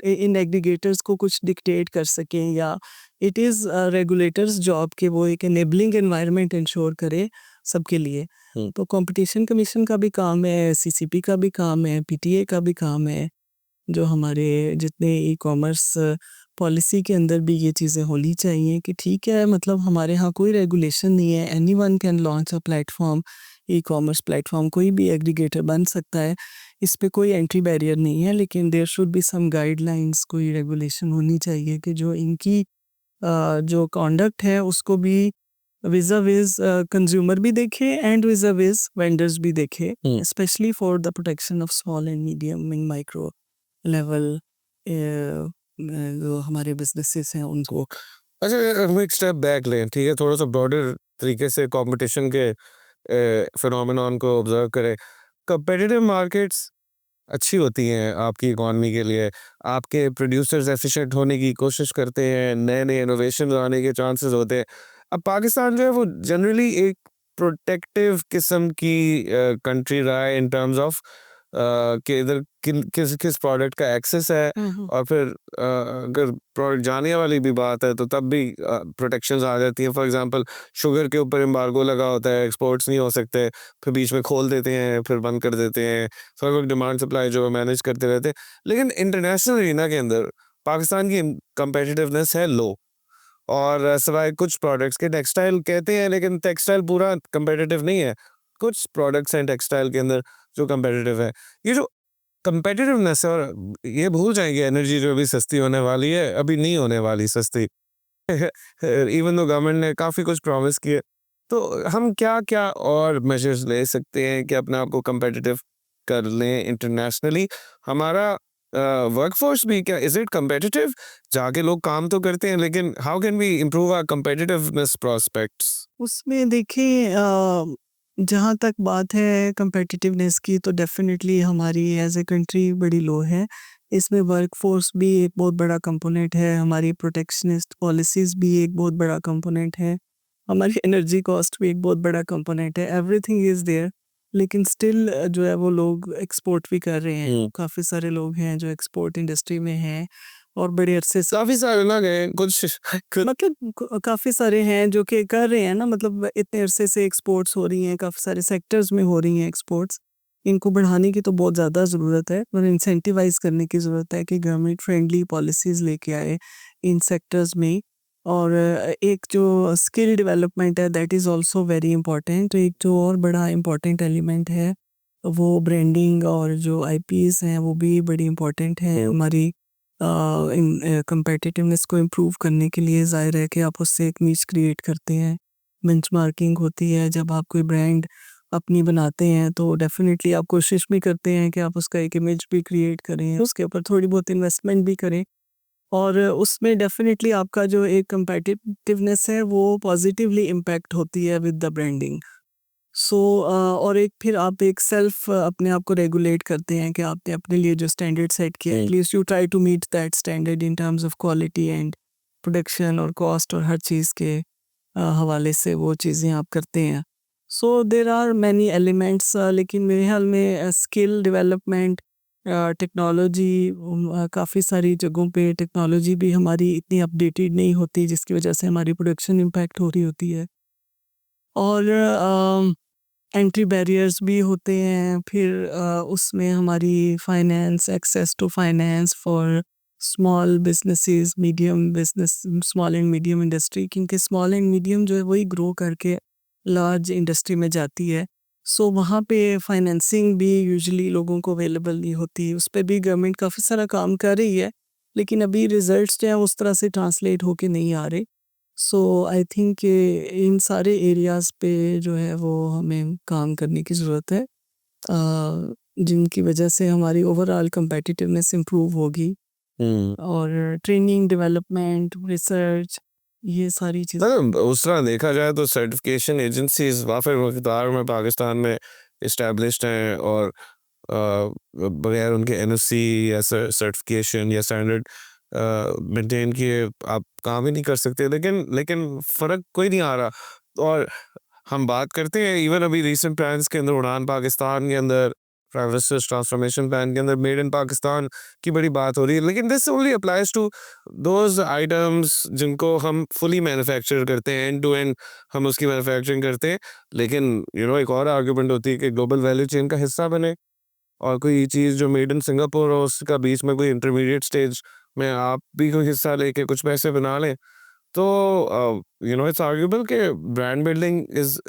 इन एग्रीगेटर्स को कुछ डिक्टेट कर सकें, या इट इज़ रेगुलेटर्स जॉब कि वो एक एनेबलिंग एनवायरनमेंट इंश्योर करे सबके लिए। तो कंपटीशन कमीशन का भी काम है, सीसीपी का भी काम है, पीटीए का भी काम है, जो हमारे जितने ई कॉमर्स पॉलिसी के अंदर भी ये चीज़ें होनी चाहिए कि ठीक है, मतलब हमारे यहाँ कोई रेगुलेशन नहीं है, anyone can launch a platform, e commerce platform कोई भी एग्रीगेटर बन सकता है, इस पे कोई एंट्री बैरियर नहीं है, लेकिन there should be some guidelines, कोई रेगुलेशन होनी चाहिए कि जो इनकी जो कॉन्डक्ट है उसको भी विज़ कंज्यूमर भी देखे एंड विज़ वेंडर्स भी देखे, specially for the protection of small and medium and micro level जो हमारे बिजनेसेस हैं उनको। अच्छा, हम एक स्टेप बैक लें, ठीक है, थोड़ा सा ब्रॉडर तरीके से कंपटीशन के फिनोमेनॉन को ऑब्जर्व करें। कंपेटिटिव मार्केट्स अच्छी होती हैं आपकी इकॉनमी के लिए। आपके प्रोड्यूसर्स एफिशिएंट होने की कोशिश करते हैं, नए-नए इनोवेशन आने के चांसेस होते हैं। अब पाकिस्तान जो है वो जनरली एक प्रोटेक्टिव किस्म की कंट्री रहा है इन टर्म्स ऑफ कि इधर किस किस प्रोडक्ट का एक्सेस है, और फिर अगर प्रोडक्ट जाने वाली भी बात है तो तब भी प्रोटेक्शंस आ जाती हैं। फॉर एग्जांपल शुगर के ऊपर एम्बार्गो लगा होता है, एक्सपोर्ट्स नहीं हो सकते, फिर बीच में खोल देते हैं, फिर बंद कर देते हैं, सब डिमांड सप्लाई जो मैनेज करते रहते हैं। लेकिन इंटरनेशनल एरिना के अंदर पाकिस्तान की कंपेटिटिवनेस है लो, और सिवाय कुछ प्रोडक्ट्स के, टेक्सटाइल कहते हैं लेकिन टेक्सटाइल पूरा कंपेटिटिव नहीं है। कुछ प्रोडक्ट्स हैं टेक्सटाइल के अंदर जो कंपेटिटिव है। ये जो कंपेटिटिवनेस है, और ये भूल जाएंगे एनर्जी जो अभी सस्ती होने वाली है, अभी नहीं होने वाली सस्ती। इवन दो गवर्नमेंट ने काफ़ी कुछ प्रॉमिस किए, तो हम क्या क्या और मेजर्स ले सकते हैं कि अपने आप को कंपेटिटिव कर लें इंटरनेशनली। हमारा वर्कफोर्स भी क्या, इज इट कंपेटिटिव? जाके लोग काम तो करते हैं, लेकिन how can we improve our competitiveness prospects? उसमें देखिए जहाँ तक बात है कंपेटिटिवनेस की, तो डेफ़िनेटली हमारी एज़ ए कंट्री बड़ी लो है। इसमें वर्कफ़ोर्स भी एक बहुत बड़ा कंपोनेंट है, हमारी प्रोटेक्शनिस्ट पॉलिसीज़ भी एक बहुत बड़ा कंपोनेंट है, हमारी एनर्जी कॉस्ट भी एक बहुत बड़ा कंपोनेंट है, एवरीथिंग इज़ देयर। लेकिन स्टिल जो है वो लोग एक्सपोर्ट भी कर रहे हैं। काफ़ी सारे लोग हैं जो एक्सपोर्ट इंडस्ट्री में हैं और बड़े अरसे से काफ़ी सारे लोग हैं, कुछ मतलब काफ़ी सारे हैं जो कि कर रहे हैं ना, मतलब इतने अरसे से एक्सपोर्ट्स हो रही हैं, काफ़ी सारे सेक्टर्स में हो रही हैं एक्सपोर्ट्स। इनको बढ़ाने की तो बहुत ज़्यादा ज़रूरत है, और इंसेंटिवाइज़ करने की ज़रूरत है कि गवर्नमेंट फ्रेंडली पॉलिसीज़ लेके आए इन सेक्टर्स में। और एक जो स्किल डेवलपमेंट है that is also very important. एक जो और बड़ा इम्पोर्टेंट एलिमेंट है वो ब्रांडिंग और जो आईपीज़ हैं वो भी बड़ी इम्पोर्टेंट है हमारी इन कम्पेटिटिवनेस को इम्प्रूव करने के लिए। ज़ाहिर है कि आप उससे एक नीश क्रिएट करते हैं, बेंचमार्किंग होती है, जब आप कोई ब्रांड अपनी बनाते हैं तो डेफ़िनेटली आप कोशिश भी करते हैं कि आप उसका एक इमेज भी क्रिएट करें, उसके ऊपर थोड़ी बहुत इन्वेस्टमेंट भी करें, और उसमें डेफ़िनेटली आपका जो एक कम्पेटिटिवनेस है वो पॉजिटिवली इम्पैक्ट होती है विद द ब्रांडिंग। सो और एक फिर आप एक सेल्फ अपने आप को रेगुलेट करते हैं कि आपने अपने लिए जो स्टैंडर्ड सेट किया है, at least you try to meet that standard in terms of quality and production और कॉस्ट और हर चीज़ के हवाले से वो चीज़ें आप करते हैं। सो देर आर मैनी एलिमेंट्स, लेकिन मेरे ख्याल में स्किल डेवलपमेंट, टेक्नोलॉजी, काफ़ी सारी जगहों पे टेक्नोलॉजी भी हमारी इतनी अपडेटेड नहीं होती जिसकी वजह से हमारी प्रोडक्शन इम्पैक्ट हो रही होती है, और एंट्री बैरियर्स भी होते हैं। फिर उसमें हमारी finance, access to finance for small businesses, medium business, small and medium industry, क्योंकि स्मॉल एंड मीडियम जो है वही ग्रो करके लार्ज इंडस्ट्री में जाती है। सो वहाँ पे फाइनेंसिंग भी यूजुअली लोगों को अवेलेबल नहीं होती, उस पे भी गवर्नमेंट काफ़ी सारा काम कर रही है, लेकिन अभी रिजल्ट्स जो हैं उस तरह से ट्रांसलेट होके नहीं आ रहे। सो आई थिंक इन सारे एरियाज़ पे जो है वो हमें काम करने की ज़रूरत है, जिनकी वजह से हमारी ओवरऑल कम्पेटिटिवनेस इम्प्रूव होगी, और ट्रेनिंग, डेवलपमेंट, रिसर्च, ये सारी चीज़ें। मतलब उस तरह देखा जाए तो सर्टिफिकेशन एजेंसीज वाफिर मकदार में पाकिस्तान में इस्टेब्लिश्ड हैं और बगैर उनके एनओसी या सर्टिफिकेशन या स्टैंडर्ड मेंटेन किए आप काम ही नहीं कर सकते, लेकिन लेकिन फ़र्क कोई नहीं आ रहा। और हम बात करते हैं इवन अभी रीसेंट प्लान्स के अंदर उड़ान पाकिस्तान के अंदर प्राइम मिनिस्टर्स ट्रांसफॉर्मेशन प्लान के अंदर मेड इन पाकिस्तान की बड़ी बात हो रही है, लेकिन this only applies to those items जिनको हम फुली मैन्युफैक्चर करते हैं, एंड टू एंड हम उसकी मैन्युफैक्चरिंग करते हैं। लेकिन एक और आर्गुमेंट होती है कि ग्लोबल वैल्यू चेन का हिस्सा बने, और कोई चीज़ जो मेड इन सिंगापुर हो उसका बीच में कोई इंटरमीडिएट स्टेज में आप भी कोई हिस्सा लेके कुछ पैसे बना लें, तो इट्स आर्ग्यूबल कि brand building is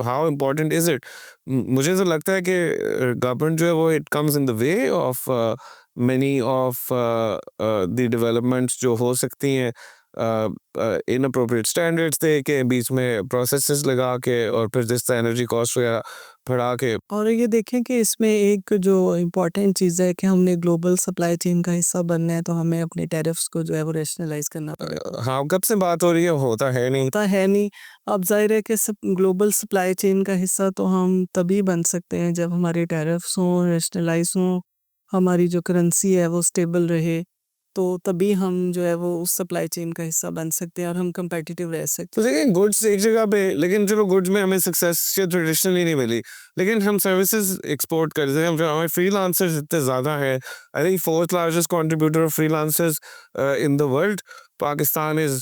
how important is it. मुझे तो लगता है कि गवर्नमेंट जो है वो it comes in the way of many of the developments जो हो सकती हैं इन अप्रोप्रिएट स्टैंडर्ड्स दे के, बीच में प्रोसेसेस लगा के, और फिर जिस तरह एनर्जी कॉस्ट वगैरह बढ़ा के। और ये देखें कि इसमें एक जो इम्पोर्टेंट चीज़ है कि हमने ग्लोबल सप्लाई चेन का हिस्सा बनना है, तो हमें अपने टैरिफ्स को जो है वो रैशनलाइज़ करना पड़ेगा। हाँ, कब से बात हो रही है, होता है नहीं। होता है नहीं। अब ज़ाहिर है कि ग्लोबल सप्लाई चेन का हिस्सा तो हम तभी बन सकते हैं जब हमारे टैरिफ्स हों, रैशनलाइज़ हों, हमारी जो करेंसी है वो स्टेबल रहे, तो तभी हम जो है वो उस सप्लाई चेन का हिस्सा बन सकते हैं और हम कम्पेटिटिव रह सकते तो देखिए गुड्स एक जगह पे, लेकिन चलो गुड्स में हमें सक्सेस ट्रेडिशनली नहीं मिली, लेकिन हम सर्विसेज एक्सपोर्ट करते हैं, हमारे फ्रीलांसर्स इतने ज़्यादा हैं। I think fourth largest contributor of freelancers in the world Pakistan is.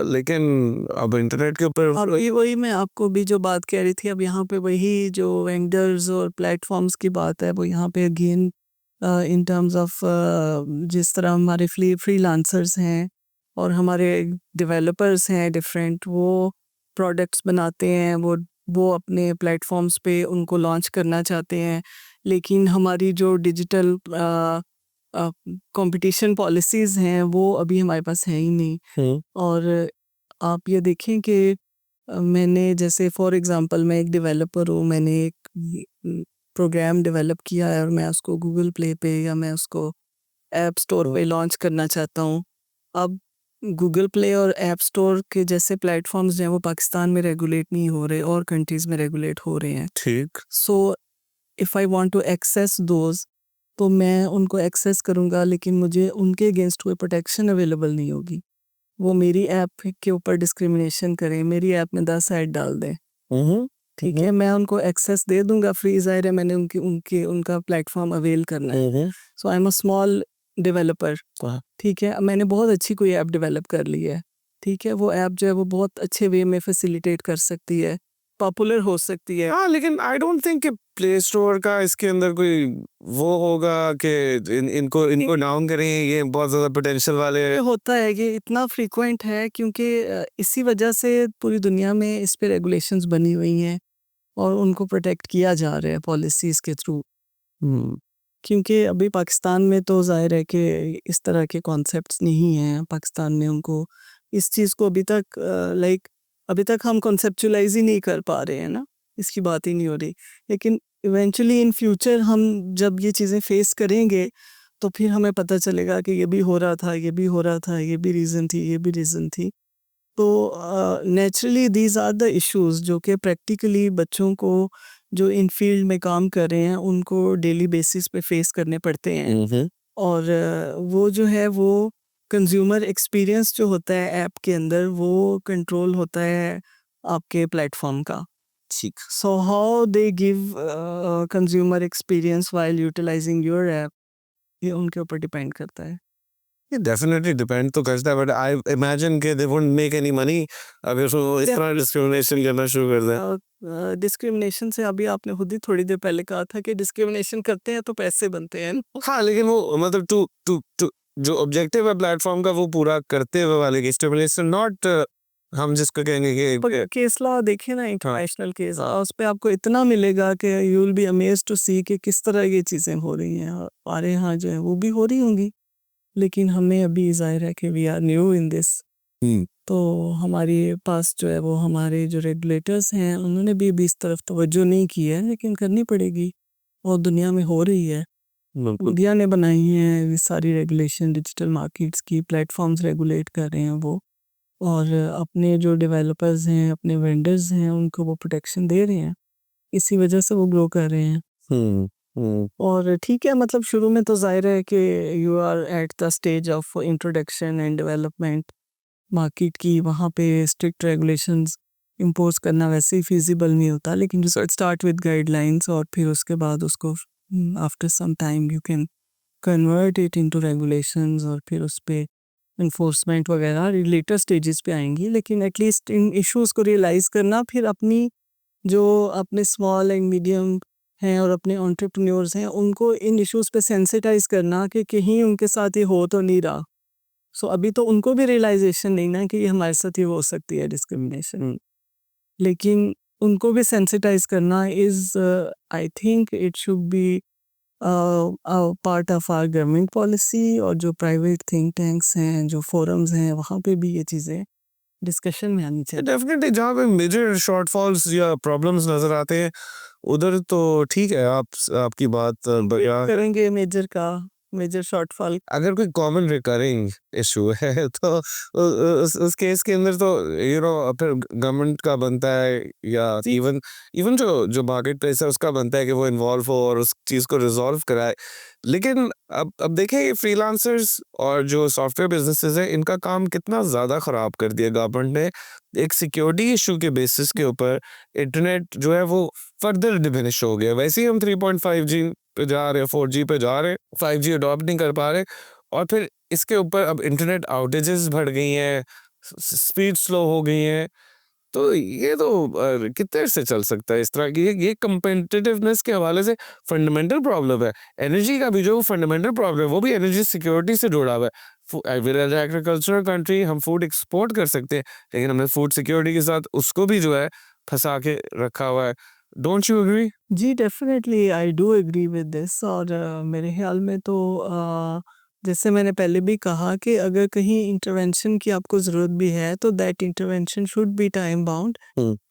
लेकिन अब इंटरनेट के ऊपर और वही वही मैं आपको भी जो बात कह रही थी, अब यहाँ पे वही जो वेंडर्स और प्लेटफॉर्म्स की बात है, वो यहाँ पे अगेन इन टर्म्स ऑफ जिस तरह हमारे फ्रीलांसर्स हैं और हमारे डेवलपर्स हैं डिफरेंट, वो प्रोडक्ट्स बनाते हैं, वो अपने प्लेटफॉर्म्स पे उनको लॉन्च करना चाहते हैं, लेकिन हमारी जो डिजिटल कंपटीशन पॉलिसीज़ हैं वो अभी हमारे पास हैं ही नहीं। हम्म, और आप ये देखें कि मैंने जैसे फॉर एग्ज़ाम्पल मैं एक डेवलपर हूँ, मैंने एक प्रोग्राम डेवलप किया है और मैं उसको गूगल प्ले पे या मैं उसको ऐप स्टोर पे लॉन्च करना चाहता हूँ। अब गूगल प्ले और ऐप स्टोर के जैसे प्लेटफ़ॉर्म्स जो हैं वो पाकिस्तान में रेगुलेट नहीं हो रहे और कंट्रीज़ में रेगुलेट हो रहे हैं। ठीक। So if I want to access those, तो मैं उनको एक्सेस करूँगा, लेकिन मुझे उनके अगेंस्ट कोई प्रोटेक्शन अवेलेबल नहीं होगी। वो मेरी ऐप के ऊपर डिस्क्रिमिनेशन करें, मेरी ऐप में 10 ऐड डाल दें, हम्म, ठीक है? मैं उनको एक्सेस दे दूँगा फ्री, ज़ाहिर है मैंने उनकी उनके उनका प्लेटफ़ॉर्म अवेल करना है। So I am a small developer, वाह। ठीक है? अब मैंने बहुत अच्छी कोई ऐप डेवलप कर ली है, ठीक है? वो ऐप जो है वो बहुत अच्छे वे में फैसिलिटेट कर सकती है, पॉपुलर हो सकती है। हाँ, लेकिन आई डोंट थिंक कि प्ले स्टोर का इसके अंदर कोई वो होगा कि इनको इनको डाउन करें, ये बहुत ज़्यादा पोटेंशियल वाले ये होता है, ये इतना फ्रीक्वेंट है क्योंकि इसी वजह से पूरी दुनिया में इस पे रेगुलेशंस बनी हुई हैं और उनको प्रोटेक्ट किया जा रहा है पॉलिसीज़ के थ्रू। क्योंकि अभी पाकिस्तान में तो ज़ाहिर है कि इस तरह के कॉन्सेप्ट्स नहीं हैं। पाकिस्तान में उनको इस चीज़ को अभी तक अभी तक हम कॉन्सेप्चुअलाइज़ ही नहीं कर पा रहे हैं ना, इसकी बात ही नहीं हो रही। लेकिन इवेंचुअली इन फ्यूचर हम जब ये चीज़ें फेस करेंगे, तो फिर हमें पता चलेगा कि ये भी हो रहा था, ये भी हो रहा था, ये भी रीज़न थी, ये भी रीज़न थी। तो naturally these are the issues जो कि प्रैक्टिकली बच्चों को जो इन फील्ड में काम कर रहे हैं, उनको डेली बेसिस पे फेस करने पड़ते हैं। और वो जो है वो कंज्यूमर एक्सपीरियंस जो होता है ऐप के अंदर, वो कंट्रोल होता है आपके प्लेटफ़ॉर्म का। ठीक। So how they give consumer experience while utilizing your app, ये उनके ऊपर डिपेंड करता है। ये डेफिनेटली डिपेंड तो करता है, बट आई इमेजिन कि they wouldn't make any money अगर वो इस तरह डिस्क्रिमिनेशन करना शुरू कर दें। डिस्क्रिमिनेशन से अभी आपने खुद ही थोड़ी देर पहले कहा था कि डिस्क्रिमिनेशन करते हैं तो पैसे बनते हैं। हाँ, लेकिन वो मतलब टू टू टू जो ऑब्जेक्टिव है प्लेटफॉर्म का वो पूरा करते हुए वाले की स्टिमुलेशन, नॉट हम जिसको कहेंगे कि केस लॉ देखिए ना, हाँ इंटरनेशनल केस लॉ, उस पे आपको इतना मिलेगा कि you will be amazed to see कि किस तरह ये चीज़ें हो रही हैं। और हमारे यहाँ जो है वो भी हो रही होंगी, लेकिन हमें अभी ज़ाहिर है कि we are new in this. तो हमारे पास जो है वो हमारे जो रेगुलेटर्स हैं उन्होंने भी इस तरफ तवज्जो नहीं की है, लेकिन करनी पड़ेगी और दुनिया में हो रही है। बिल्कुल इंडिया ने बनाई है ये सारी रेगुलेशन, डिजिटल मार्केट्स की प्लेटफॉर्म्स रेगुलेट कर रहे हैं वो, और अपने जो डेवलपर्स हैं, अपने वेंडर्स हैं, उनको वो प्रोटेक्शन दे रहे हैं। इसी वजह से वो ग्रो कर रहे हैं। हम्म हम्म और ठीक है, मतलब शुरू में तो ज़ाहिर है कि you are at the stage of introduction and development market की, वहाँ पे स्ट्रिक्ट रेगुलेशंस इम्पोज करना वैसे ही फिजिबल नहीं होता, लेकिन यू स्टार्ट विद गाइडलाइंस और फिर उसके बाद उसको after some time you can convert it into regulations, और फिर उस पे इन्फोर्समेंट वगैरह लेटर स्टेजेस पे आएंगी। लेकिन एटलीस्ट इन इश्यूज़ को रियलाइज़ करना, फिर अपनी जो अपने स्मॉल एंड मीडियम हैं और अपने एंटरप्रेन्योर्स हैं उनको इन इश्यूज़ पे सेंसिटाइज करना कि कहीं उनके साथ ये हो तो नहीं रहा। सो अभी तो उनको भी रियलाइजेशन नहीं ना कि ये हमारे साथ ये हो सकती है डिस्क्रिमिनेशन, लेकिन उनको भी सेंसिटाइज करना is, I think it should be part of our government policy. और जो प्राइवेट थिंक टैंक्स हैं, जो फोरम्स हैं, वहाँ पे भी ये चीज़ें डिस्कशन में आनी चाहिए। डेफिनेटली जहाँ पे मेजर शॉर्टफॉल्स या प्रॉब्लम्स नजर आते हैं उधर तो ठीक है, आपकी बात या करेंगे मेजर शॉर्टफॉल। अगर कोई कॉमन रिकरिंग इशू है तो उस केस के अंदर तो फिर गवर्नमेंट का बनता है या इवन इवन जो जो मार्केट प्लेस है उसका बनता है कि वो इन्वॉल्व हो और उस चीज़ को रिजॉल्व कराए। लेकिन अब देखें ये फ्रीलांसर्स और जो सॉफ्टवेयर बिजनेसेस हैं इनका काम कितना ज़्यादा ख़राब कर दिया गवर्नमेंट ने। एक सिक्योरिटी इशू के बेसिस के ऊपर इंटरनेट जो है वो फर्दर डिमिनिश हो गया। वैसे ही हम 3.5G पे जा रहे हैं, 4G पे जा रहे हैं, 5G अडॉप्ट नहीं कर पा रहे, और फिर इसके ऊपर अब इंटरनेट आउटेजेस बढ़ गई हैं, स्पीड स्लो हो गई हैं। तो ये तो कितने से चल सकता है इस तरह की। ये कम्पिटिटिवनेस के हवाले से फंडामेंटल प्रॉब्लम है। एनर्जी का भी जो फंडामेंटल प्रॉब्लम है वो भी एनर्जी सिक्योरिटी से जुड़ा हुआ है। एग्रीकल्चरल कंट्री, हम फूड एक्सपोर्ट कर सकते हैं, लेकिन हमने फूड सिक्योरिटी के साथ उसको भी जो है फंसा के रखा हुआ है। Don't you agree? जी, definitely I do agree with this. और मेरे ख़्याल में तो जैसे मैंने पहले भी कहा कि अगर कहीं इंटरवेंशन की आपको ज़रूरत भी है तो that intervention should be time bound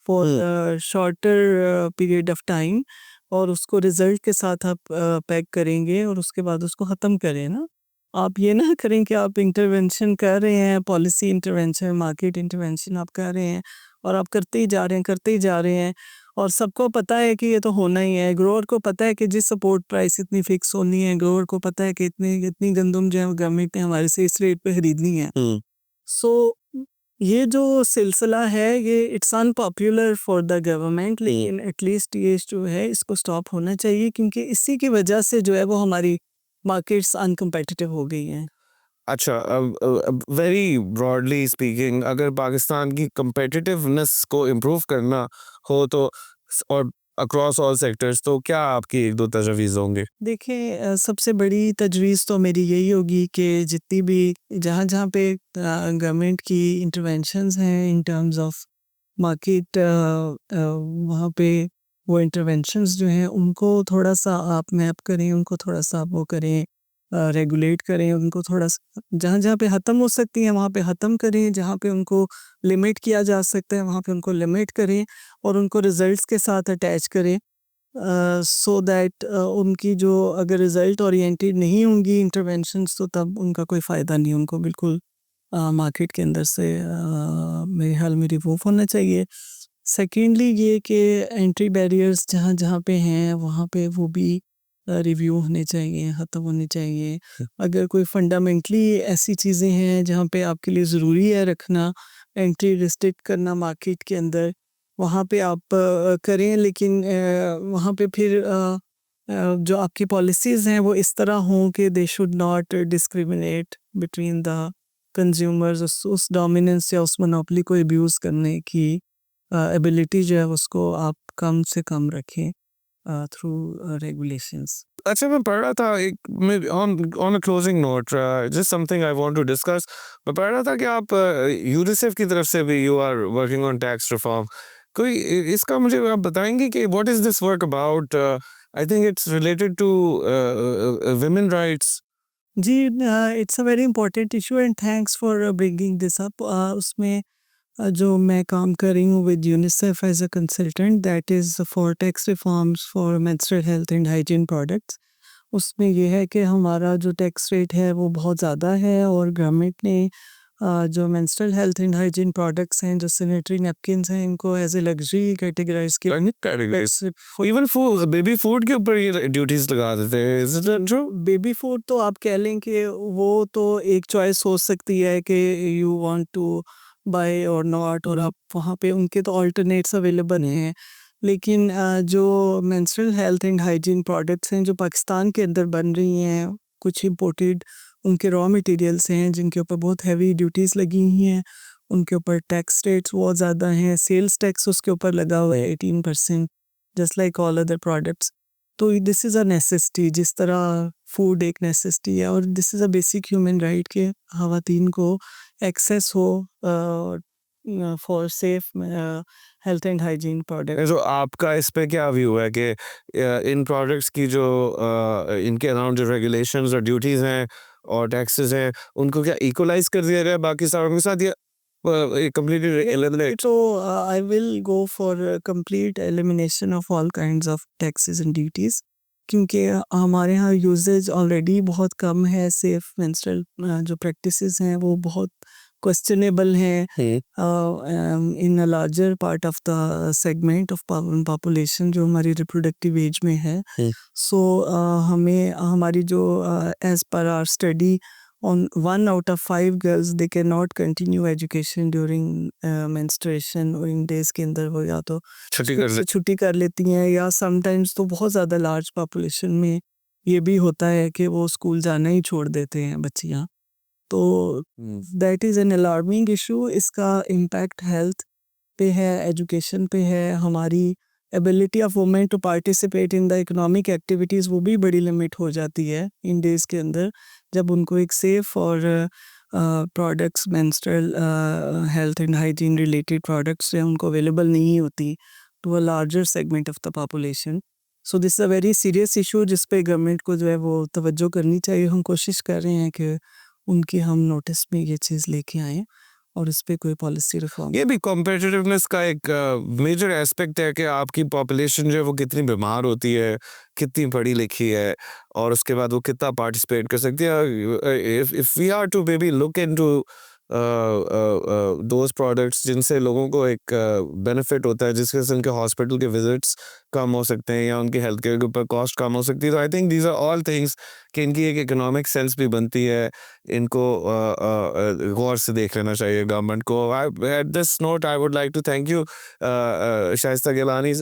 for shorter period of time, और उसको रिज़ल्ट के साथ आप पैक करेंगे और उसके बाद उसको ख़त्म करें ना। आप ये ना करें कि आप इंटरवेंशन कर रहे हैं, पॉलिसी इंटरवेंशन, मार्केट इंटरवेंशन आप कर रहे हैं, और आप करते ही जा रहे हैं, करते ही जा रहे हैं, और सबको पता है कि ये तो होना ही है। ग्रोअर को पता है कि जिस सपोर्ट प्राइस इतनी फिक्स होनी है, ग्रोअर को पता है कि इतनी इतनी गंदम जो है गवर्नमेंट ने हमारे से इस रेट पे खरीदनी है। सो ये जो सिलसिला है ये it's unpopular for the government, लेकिन एटलीस्ट ये जो है इसको स्टॉप होना चाहिए, क्योंकि इसी की वजह से जो है वो हमारी मार्केट्स अनकम्पिटिटिव हो गई हैं। अच्छा, अब वेरी ब्रॉडली स्पीकिंग अगर पाकिस्तान की competitiveness को इम्प्रूव करना हो तो और अक्रॉस ऑल सेक्टर्स, तो क्या आपकी एक दो तजवीज़ होंगे? देखिए, सबसे बड़ी तजवीज़ तो मेरी यही होगी कि जितनी भी जहाँ-जहाँ पे गवर्नमेंट की इंटरवेंशंस हैं इन टर्म्स ऑफ मार्केट, वहाँ पे वो इंटरवेंशंस जो हैं उनको थोड़ा-सा आप मैप करें, उनको थोड़ा-सा आप वो करें, रेगुलेट करें, उनको थोड़ा-सा जहाँ-जहाँ पे ख़त्म हो सकती हैं वहाँ पे ख़त्म करें, जहाँ पे उनको लिमिट किया जा सकता है वहाँ पे उनको लिमिट करें, और उनको रिज़ल्ट्स के साथ अटैच करें, सो दैट उनकी जो अगर रिज़ल्ट ओरिएंटेड नहीं होंगी इंटरवेंशंस तो तब उनका कोई फ़ायदा नहीं, उनको बिल्कुल मार्केट के अंदर से मेरे ख़्याल में रिमूव होना चाहिए। सेकेंडली ये कि एंट्री बैरियर्स जहाँ-जहाँ पे हैं वहाँ पे वो भी रिव्यू होने चाहिए, ख़त्म होने चाहिए। अगर कोई फंडामेंटली ऐसी चीज़ें हैं जहाँ पे आपके लिए ज़रूरी है रखना, एंट्री रिस्ट्रिक्ट करना मार्केट के अंदर, वहाँ पे आप करें, लेकिन वहाँ पे फिर जो आपकी पॉलिसीज़ हैं वो इस तरह हों कि they should not discriminate between the consumers. उस डोमिनेंस या उस मोनोपोली को अब्यूज़ करने की एबिलिटी जो है उसको आप कम से कम रखें। through regulations. अच्छा मैं पढ़ रहा था एक on on a closing note just something I want to discuss. मैं पढ़ रहा था कि आप यूनिसेफ की तरफ से भी you are working on tax reform. कोई इसका मुझे आप बताएंगे कि what is this work about? I think it's related to women rights. जी, it's a very important issue and thanks for bringing this up. उसमें जो मैं काम कर रही हूँ with UNICEF as a consultant, that is for tax reforms for menstrual health and hygiene products. उसमें ये है कि हमारा जो टैक्स रेट है वो बहुत ज़्यादा है, और गवर्नमेंट ने जो menstrual health and hygiene products हैं, जो सैनिटरी नैपकिन्स हैं, इनको एज ए लग्जरी कैटेगराइज किया। Categories even food baby food के ऊपर ये ड्यूटीज लगा देते हैं, is it true? Baby food तो आप कह लें कि वो तो एक चॉइस हो सकती है कि यू वांट टू बाय और नॉट, और आप वहाँ पे उनके तो अल्टरनेट्स अवेलेबल हैं। लेकिन जो menstrual health and hygiene products हैं जो पाकिस्तान के अंदर बन रही हैं, कुछ इंपोर्टेड उनके रॉ मटेरियल्स हैं जिनके ऊपर बहुत हैवी ड्यूटीज़ लगी हुई हैं, उनके ऊपर टैक्स रेट्स बहुत ज़्यादा हैं, सेल्स टैक्स उसके ऊपर लगा हुआ है 18%, just like all other products. तो दिस इज़ अ नेसेसिटी, जिस तरह फूड एक नेसेसिटी है, और this is a basic human right कि ख़वातीन को एक्सेस हो for safe health and hygiene product. जो आपका इस पे क्या व्यू है कि इन प्रोडक्ट्स की जो इनके अराउंड जो रेगुलेशंस और ड्यूटीज हैं और टैक्सेस हैं, उनको क्या इक्वलाइज कर दिया जाए बाकी सारों के साथ, या completely eliminate? So I will go for a complete elimination of all kinds of taxes and duties, क्योंकि हमारे यहाँ यूजेज ऑलरेडी बहुत कम है। सेफ मेंस्ट्रुअल जो प्रैक्टिसेस हैं वो बहुत क्वेश्चनेबल हैं in a larger part of the segment of population जो हमारी रिप्रोडक्टिव एज में है। सो हमें हमारी जो as per our study on 1 out of 5 girls they cannot continue education during menstruation, और इन डेज के अंदर वो या तो छुट्टी कर लेती हैं, या समटाइम्स तो बहुत ज़्यादा लार्ज पॉपुलेशन में ये भी होता है कि वो स्कूल जाना ही छोड़ देते हैं बच्चियाँ। तो that is an alarming issue. इसका इम्पैक्ट हेल्थ पे है, एजुकेशन पे है, हमारी ability of women to participate in the economic activities वो भी बड़ी लिमिट हो जाती है इन डेज़ के अंदर, जब उनको एक सेफ और products menstrual health and hygiene related products हैं उनको अवेलेबल नहीं होती to a larger segment of the population. So this a very serious issue जिस पे गवर्नमेंट को जो है वो तवज्जो करनी चाहिए। हम कोशिश कर रहे हैं कि उनकी हम नोटिस में ये चीज़ लेके आएँ और इस पे कोई पॉलिसी रिफॉर्म। ये भी कॉम्पिटिटिवनेस का एक मेजर एस्पेक्ट है कि आपकी पॉपुलेशन जो है वो कितनी बीमार होती है, कितनी पढ़ी लिखी है, और उसके बाद वो कितना पार्टिसिपेट कर सकती है। If we are to maybe look into those products जिनसे लोगों को एक बेनिफिट होता है, जिसके से उनके हॉस्पिटल के विजिट्स कम हो सकते हैं या उनकी हेल्थ केयर के ऊपर कॉस्ट कम हो सकती है, तो I think these are all things कि इनकी एक इकोनॉमिक सेंस भी बनती है। इनको गौर से देख लेना चाहिए गवर्नमेंट को। At this note I would like to thank you Shaista Gilani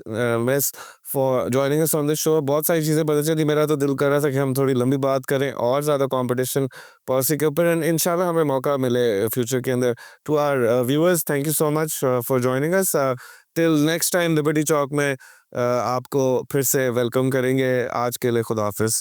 miss for joining us on this show. बहुत सारी चीज़ें पता चली, मेरा तो दिल कर रहा था कि हम थोड़ी लंबी बात करें और ज़्यादा कंपटीशन पॉलिसी के ऊपर, एंड इंशाल्लाह हमें मौका मिले फ्यूचर के अंदर। To our viewers, thank you so much for joining us. Till next time Liberty Chowk में आपको फिर से वेलकम करेंगे। आज के लिए खुदा हाफिज़।